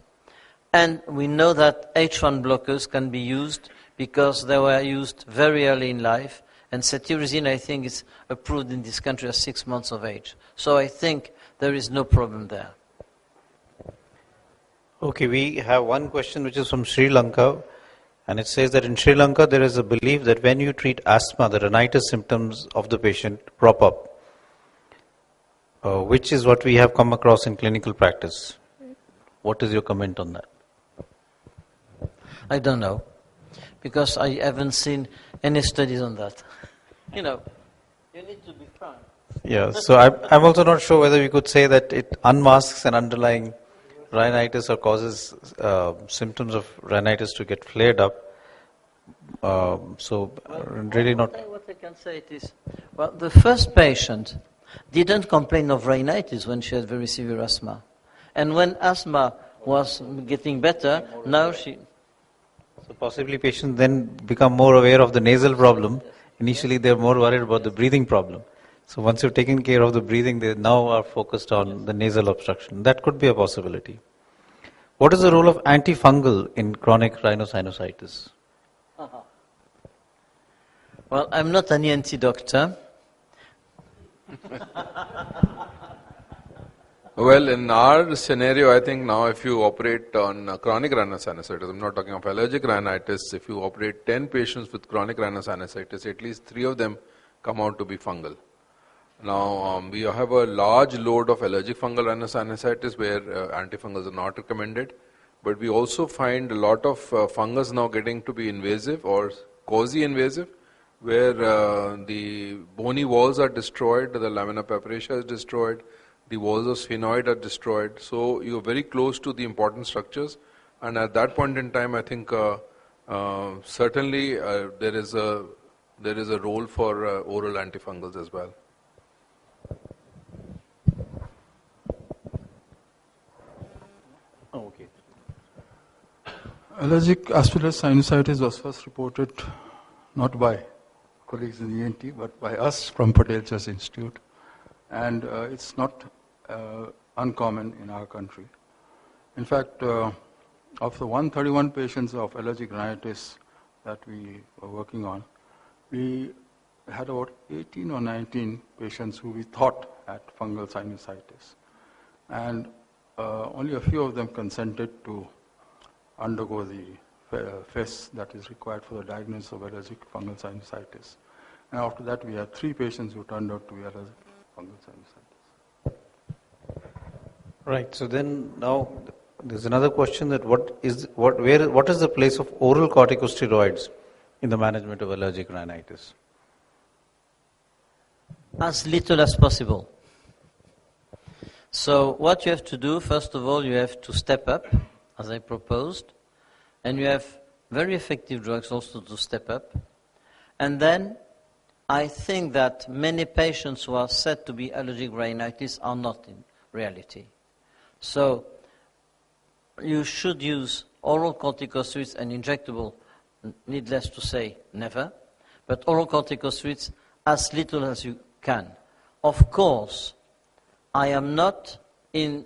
and we know that H1 blockers can be used because they were used very early in life, and cetirizine, I think, is approved in this country at 6 months of age. So I think there is no problem there. Okay, we have one question which is from Sri Lanka, and it says that in Sri Lanka there is a belief that when you treat asthma, the rhinitis symptoms of the patient prop up, which is what we have come across in clinical practice. What is your comment on that? I don't know, because I haven't seen any studies on that. You need to be frank. Yeah, so I'm also not sure whether we could say that it unmasks an underlying rhinitis or causes symptoms of rhinitis to get flared up. Really not. What I can say is, well, the first patient didn't complain of rhinitis when she had very severe asthma. And when asthma was getting better, now she... So possibly patients then become more aware of the nasal problem. Initially they're more worried about the breathing problem. So once you've taken care of the breathing, they now are focused on the nasal obstruction. That could be a possibility. What is the role of antifungal in chronic rhinosinusitis? Well, I'm not an ENT doctor. Well, in our scenario, I think now if you operate on chronic rhinosinusitis, I'm not talking of allergic rhinitis, if you operate 10 patients with chronic rhinosinusitis, at least 3 of them come out to be fungal. Now, we have a large load of allergic fungal rhinosinusitis where antifungals are not recommended, but we also find a lot of fungus now getting to be invasive or quasi-invasive, where the bony walls are destroyed, the lamina papyracea is destroyed, the walls of sphenoid are destroyed, so you're very close to the important structures, and at that point in time, I think certainly there is a role for oral antifungals as well. Okay. Allergic aspirate sinusitis was first reported not by colleagues in the ENT, but by us from Patel Chest Institute. And it's not uncommon in our country. In fact, of the 131 patients of allergic rhinitis that we were working on, we had about 18 or 19 patients who we thought had fungal sinusitis. And only a few of them consented to undergo the FES that is required for the diagnosis of allergic fungal sinusitis. And after that, we had 3 patients who turned out to be allergic fungal sinusitis. Right. So then now there's another question that what is the place of oral corticosteroids in the management of allergic rhinitis? As little as possible. So what you have to do, first of all, you have to step up, as I proposed, and you have very effective drugs also to step up. And then I think that many patients who are said to be allergic rhinitis are not in reality. So you should use oral corticosteroids and injectable, needless to say, never, but oral corticosteroids as little as you can. Of course, I am not in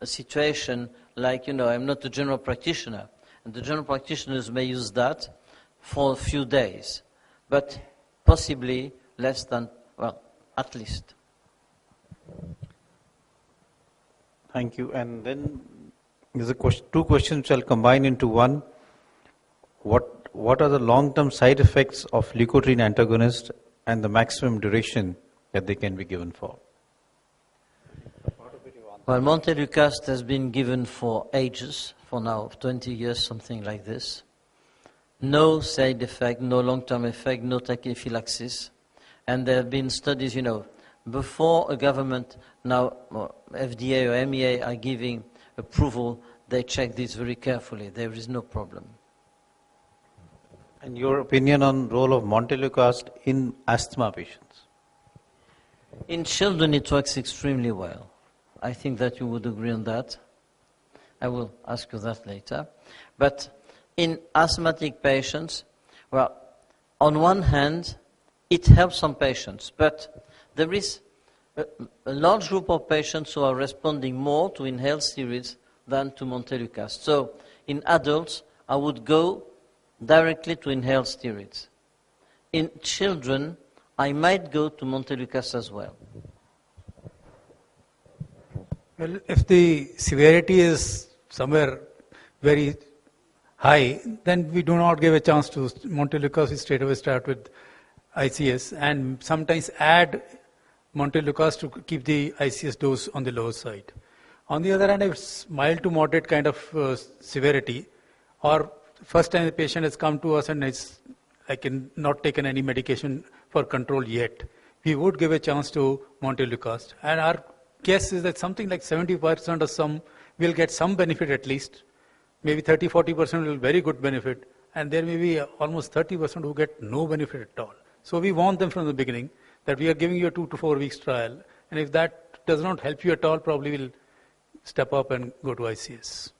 a situation like, I'm not a general practitioner, and the general practitioners may use that for a few days, but possibly less than, at least. Thank you. And then there's two questions which I'll combine into one. What are the long-term side effects of leukotriene antagonist and the maximum duration that they can be given for? Well, Montelukast has been given for ages, for now 20 years, something like this. No side effect, no long-term effect, no tachyphylaxis. And there have been studies, before a government, now FDA or MEA are giving approval, they check this very carefully. There is no problem. And your opinion on role of Montelukast in asthma patients? In children, it works extremely well. I think that you would agree on that. I will ask you that later. But in asthmatic patients, on one hand, it helps some patients, but there is a large group of patients who are responding more to inhaled steroids than to Montelukast. So in adults, I would go directly to inhaled steroids. In children, I might go to Montelukast as well. Well, if the severity is somewhere very high, then we do not give a chance to Montelukast. We straight away start with ICS and sometimes add Montelukast to keep the ICS dose on the lower side. On the other hand, if it's mild to moderate kind of severity, or first time the patient has come to us and is not taken any medication for control yet, we would give a chance to Montelukast. And our guess is that something like 70% of some will get some benefit at least. Maybe 30-40% will very good benefit. And there may be almost 30% who get no benefit at all. So we warn them from the beginning that we are giving you a 2 to 4 weeks trial. And if that does not help you at all, probably we'll step up and go to ICS.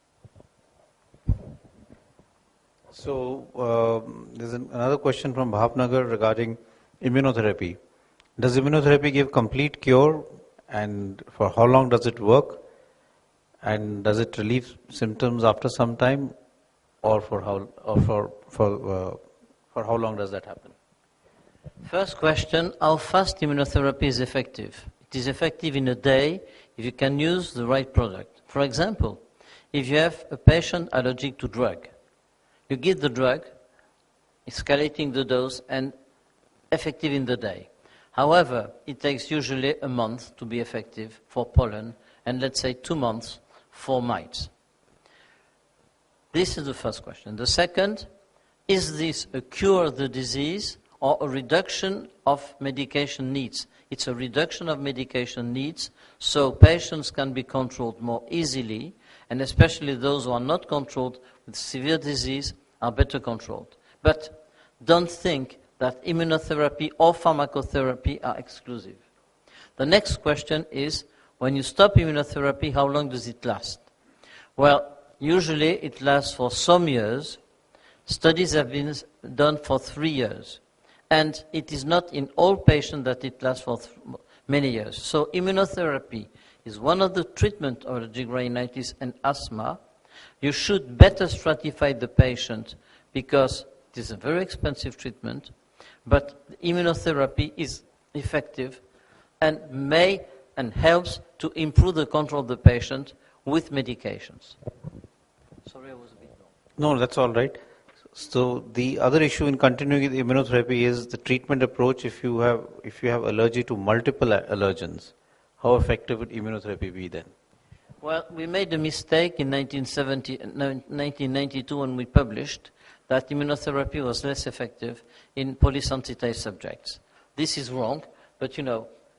So there's another question from Bhavnagar regarding immunotherapy. Does immunotherapy give complete cure? And for how long does it work? And does it relieve symptoms after some time? Or for how long does that happen? First question, how fast immunotherapy is effective? It is effective in a day if you can use the right product. For example, if you have a patient allergic to drug, you give the drug, escalating the dose, and effective in the day. However, it takes usually a month to be effective for pollen, and let's say 2 months for mites. This is the first question. The second, is this a cure of the disease or a reduction of medication needs? It's a reduction of medication needs, so patients can be controlled more easily, and especially those who are not controlled with severe disease are better controlled. But don't think that immunotherapy or pharmacotherapy are exclusive. The next question is, when you stop immunotherapy, how long does it last? Well, usually it lasts for some years. Studies have been done for 3 years. And it is not in all patients that it lasts for many years. So immunotherapy is one of the treatments of allergic rhinitis and asthma. You should better stratify the patient because it is a very expensive treatment, but immunotherapy is effective and may and helps to improve the control of the patient with medications. Sorry, I was a bit long. No, that's all right. So the other issue in continuing with immunotherapy is the treatment approach. If you have allergy to multiple allergens, how effective would immunotherapy be then? Well, we made a mistake in 1992 when we published that immunotherapy was less effective in polysensitized subjects. This is wrong, but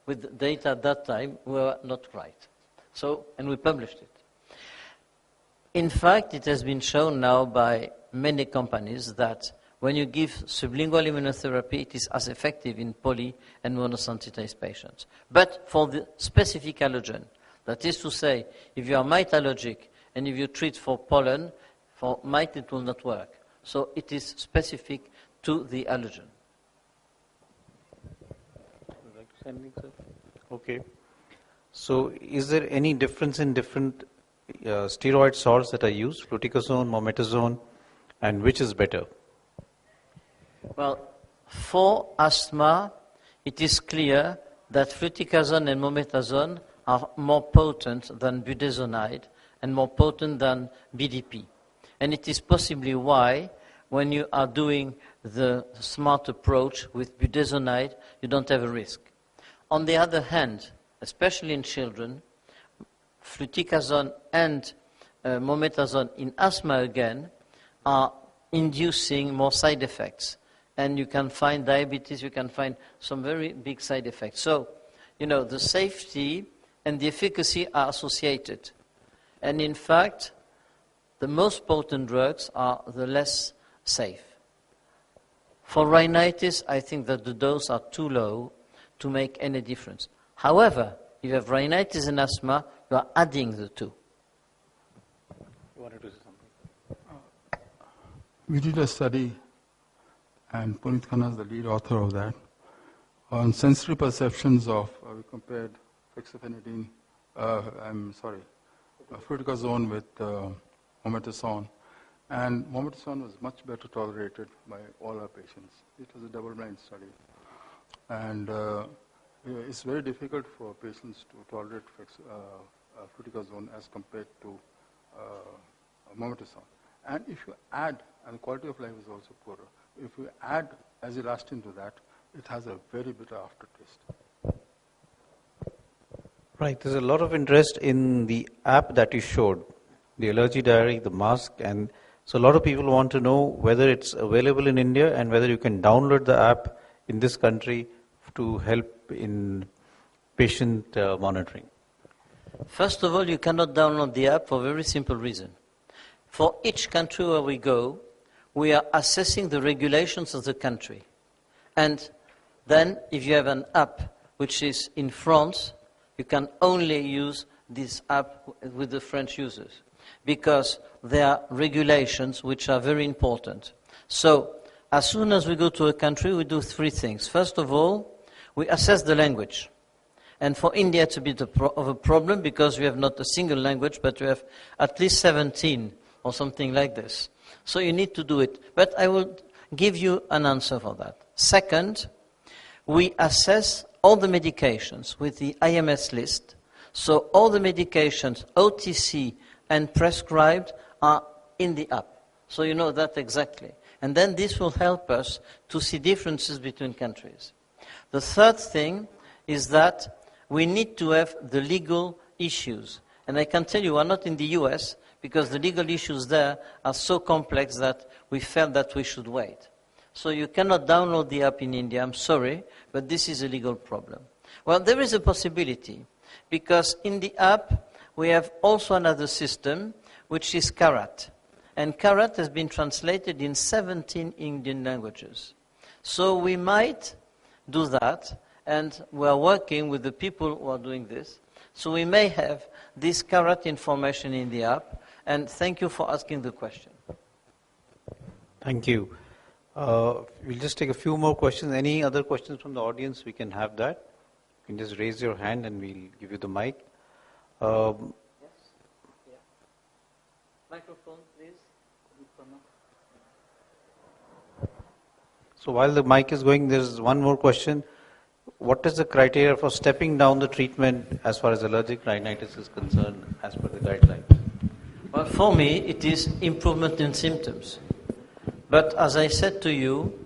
with the data at that time, we were not right. So, and we published it. In fact, it has been shown now by many companies that when you give sublingual immunotherapy, it is as effective in poly and monosensitized patients. But for the specific allergen, that is to say, if you are mite allergic and if you treat for pollen, for mite it will not work. So it is specific to the allergen. Would you like to say anything, sir? Okay. So is there any difference in different steroid salts that are used, fluticasone, mometasone, and which is better? Well, for asthma, it is clear that fluticasone and mometasone are more potent than budesonide and more potent than BDP. And it is possibly why, when you are doing the smart approach with budesonide, you don't have a risk. On the other hand, especially in children, fluticasone and mometasone in asthma again are inducing more side effects. And you can find diabetes, you can find some very big side effects. So, the safety and the efficacy are associated. And in fact, the most potent drugs are the less safe. For rhinitis, I think that the doses are too low to make any difference. However, if you have rhinitis and asthma, you are adding the two. You wanted to say something? We did a study, and Puneet Khanna is the lead author of that, on sensory perceptions of, we compared fluticasone with mometasone, and mometasone was much better tolerated by all our patients. It was a double-blind study, and it's very difficult for patients to tolerate fluticasone as compared to mometasone. And if you add, and the quality of life is also poorer, if you add azilastin to that, it has a very bitter aftertaste. Right, there's a lot of interest in the app that you showed, the allergy diary, the mask, and so a lot of people want to know whether it's available in India and whether you can download the app in this country to help in patient monitoring. First of all, you cannot download the app for a very simple reason. For each country where we go, we are assessing the regulations of the country. And then, if you have an app which is in France, you can only use this app with the French users, because there are regulations which are very important. So, as soon as we go to a country, we do three things. First of all, we assess the language. And for India, it's a bit of a problem because we have not a single language, but we have at least 17 or something like this. So you need to do it. But I will give you an answer for that. Second, we assess all the medications with the IMS list. So all the medications, OTC and prescribed, are in the app. So you know that exactly. And then this will help us to see differences between countries. The third thing is that we need to have the legal issues. And I can tell you, we're not in the US, because the legal issues there are so complex that we felt that we should wait. So you cannot download the app in India, I'm sorry, but this is a legal problem. Well, there is a possibility, because in the app we have also another system, which is Karat. And Karat has been translated in 17 Indian languages. So we might do that, and we are working with the people who are doing this. So we may have this Karat information in the app, and thank you for asking the question. Thank you. We'll just take a few more questions. Any other questions from the audience? We can have that. You can just raise your hand and we'll give you the mic. Yes? Yeah. Microphone, please. So while the mic is going, there's one more question. What is the criteria for stepping down the treatment as far as allergic rhinitis is concerned as per the guidelines? Well, for me, it is improvement in symptoms. But as I said to you,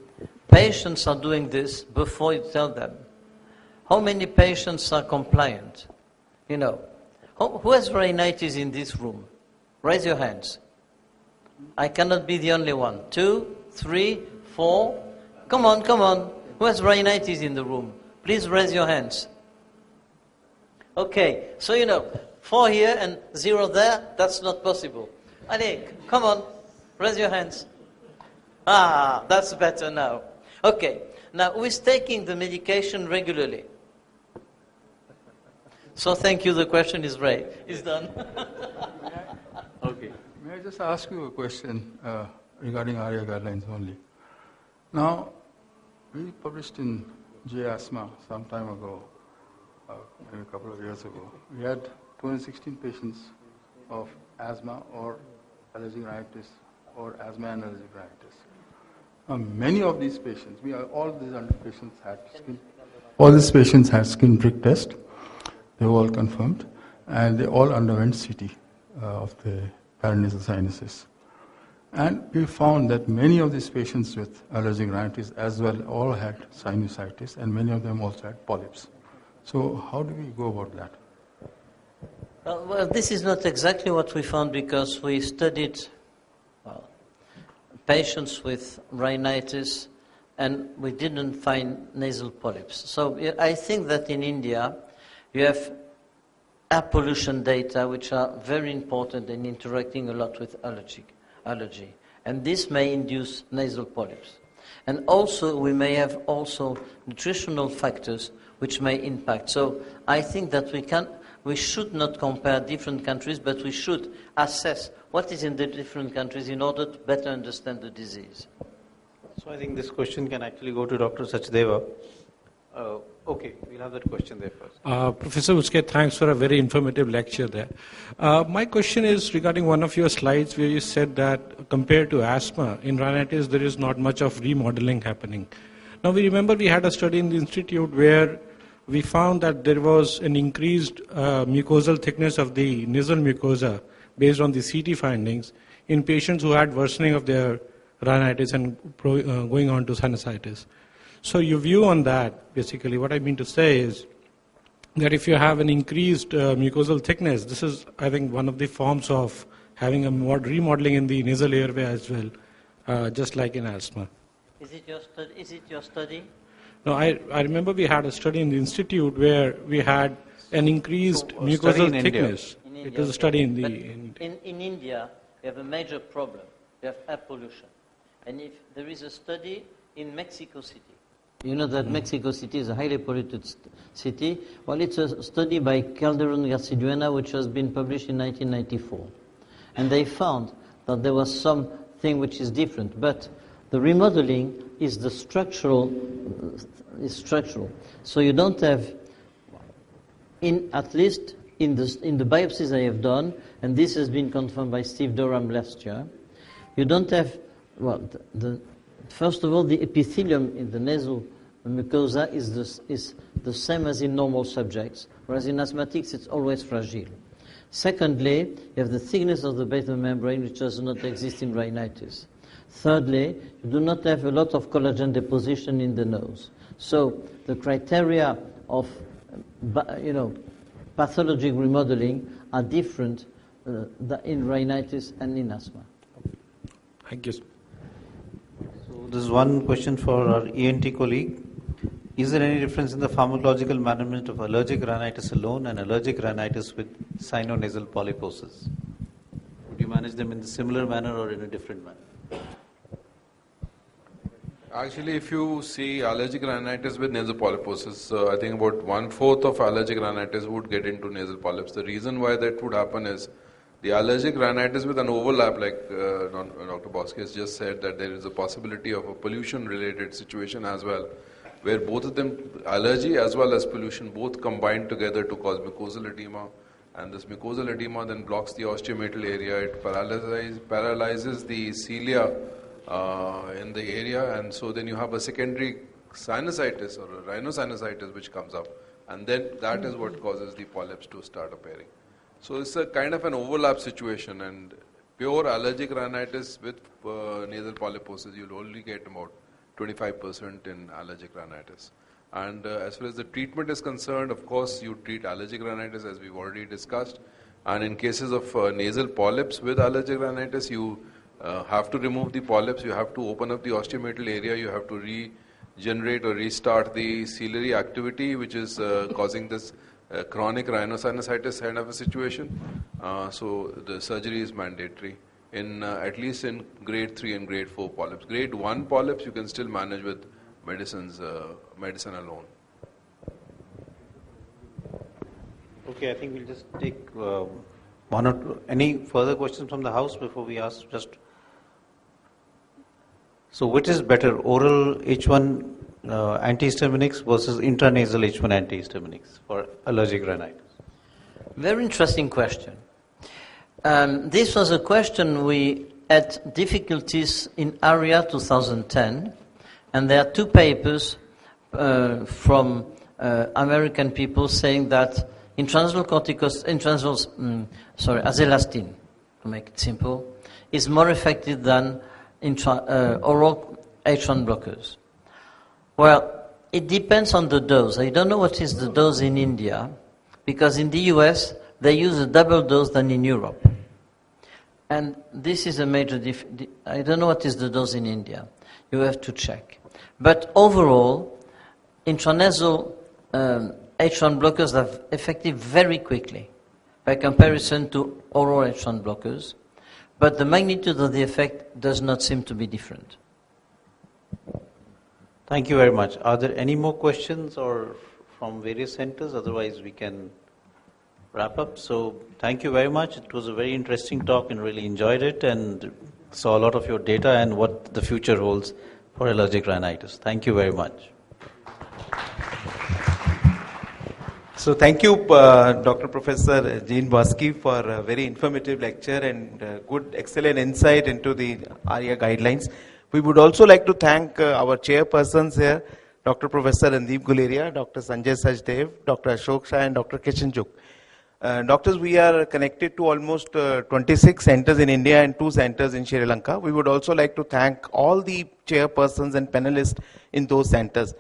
patients are doing this before you tell them. How many patients are compliant? You know, who has rhinitis in this room? Raise your hands. I cannot be the only one. 2, 3, 4. Come on, come on. Who has rhinitis in the room? Please raise your hands. Okay, so 4 here and 0 there, that's not possible. Allez, come on, raise your hands. Ah, that's better now. Okay, now who is taking the medication regularly? So thank you, the question is right. It's done. Okay. May I just ask you a question regarding ARIA guidelines only? Now, we published in J-Asthma some time ago, maybe a couple of years ago. We had 216 patients of asthma or allergic rhinitis or asthma and allergic rhinitis. Many of these patients, all these patients had skin prick test. They were all confirmed, and they all underwent CT of the paranasal sinuses. And we found that many of these patients with allergic rhinitis as well all had sinusitis, and many of them also had polyps. So how do we go about that? Well, this is not exactly what we found because we studied patients with rhinitis and we didn't find nasal polyps. So I think that in India you have air pollution data which are very important in interacting a lot with allergy. And this may induce nasal polyps. And also we may have also nutritional factors which may impact. So I think that we should not compare different countries, but we should assess what is in the different countries in order to better understand the disease. So I think this question can actually go to Dr. Sachdeva. Okay, we'll have that question there first. Professor Buske, thanks for a very informative lecture there. My question is regarding one of your slides where you said that compared to asthma, in rhinitis there is not much of remodeling happening. Now we remember we had a study in the institute where we found that there was an increased mucosal thickness of the nasal mucosa based on the CT findings in patients who had worsening of their rhinitis and going on to sinusitis. So your view on that, basically, what I mean to say is that if you have an increased mucosal thickness, this is, I think, one of the forms of having a remodeling in the nasal airway as well, just like in asthma. Is it your study? No, I remember we had a study in the institute where we had an increased mucosal thickness. It was a study in in India, we have a major problem. We have air pollution. And if there is a study in Mexico City, you know that Mexico City is a highly polluted city. Well, it's a study by Calderon Garciduena, which has been published in 1994. And they found that there was something which is different. But the remodeling is the structural. So you don't have, at least in the biopsies I have done, and this has been confirmed by Steve Durham last year, you don't have, first of all, the epithelium in the nasal mucosa is the same as in normal subjects, whereas in asthmatics it's always fragile. Secondly, you have the thickness of the basal membrane, which does not exist in rhinitis. Thirdly, you do not have a lot of collagen deposition in the nose. So the criteria of pathologic remodeling are different in rhinitis and in asthma. Thank you. So this is one question for our ENT colleague. Is there any difference in the pharmacological management of allergic rhinitis alone and allergic rhinitis with sinonasal polyposis? Would you manage them in a similar manner or in a different manner? Actually, if you see allergic rhinitis with nasal polyposis, I think about 1/4 of allergic rhinitis would get into nasal polyps. The reason why that would happen is the allergic rhinitis with an overlap, like Dr. Bosky has just said, that there is a possibility of a pollution-related situation as well, where both of them, allergy as well as pollution, both combine together to cause mucosal edema. And this mucosal edema then blocks the osteometal area. It paralyzes the cilia in the area, and so then you have a secondary sinusitis or a rhinosinusitis which comes up, and then that is what causes the polyps to start appearing. So it's a kind of an overlap situation, and pure allergic rhinitis with nasal polyposis, you'll only get about 25% in allergic rhinitis. And as far as the treatment is concerned, of course, you treat allergic rhinitis as we've already discussed, and in cases of nasal polyps with allergic rhinitis, you have to remove the polyps, you have to open up the osteometal area, you have to regenerate or restart the ciliary activity which is causing this chronic rhinosinusitis kind of a situation. So the surgery is mandatory in at least in grade 3 and grade 4 polyps. Grade 1 polyps you can still manage with medicine alone. Okay, I think we'll just take one or two. Any further questions from the house before we ask? So, which is better, oral H1 antihistaminics versus intranasal H1 antihistaminics for allergic rhinitis? Very interesting question. This was a question we had difficulties in ARIA 2010, and there are two papers from American people saying that azelastine, to make it simple, is more effective than oral H1 blockers. Well, it depends on the dose. I don't know what is the dose in India, because in the US they use a double dose than in Europe. And this is a major I don't know what is the dose in India. You have to check. But overall, intranasal H1 blockers are effective very quickly by comparison to oral H1 blockers, but the magnitude of the effect does not seem to be different. Thank you very much. Are there any more questions or from various centers? Otherwise, we can wrap up. So, thank you very much. It was a very interesting talk and really enjoyed it and saw a lot of your data and what the future holds for allergic rhinitis. Thank you very much. So thank you, Dr. Professor Jean Boski, for a very informative lecture and good, excellent insight into the ARIA guidelines. We would also like to thank our chairpersons here, Dr. Professor Randeep Guleria, Dr. Sanjay Sajdev, Dr. Ashok Shah, and Dr. Kishanjuk. Doctors, we are connected to almost 26 centers in India and 2 centers in Sri Lanka. We would also like to thank all the chairpersons and panelists in those centers.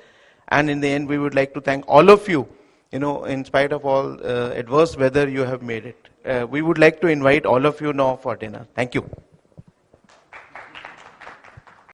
And in the end, we would like to thank all of you. In spite of all adverse weather, you have made it. We would like to invite all of you now for dinner. Thank you.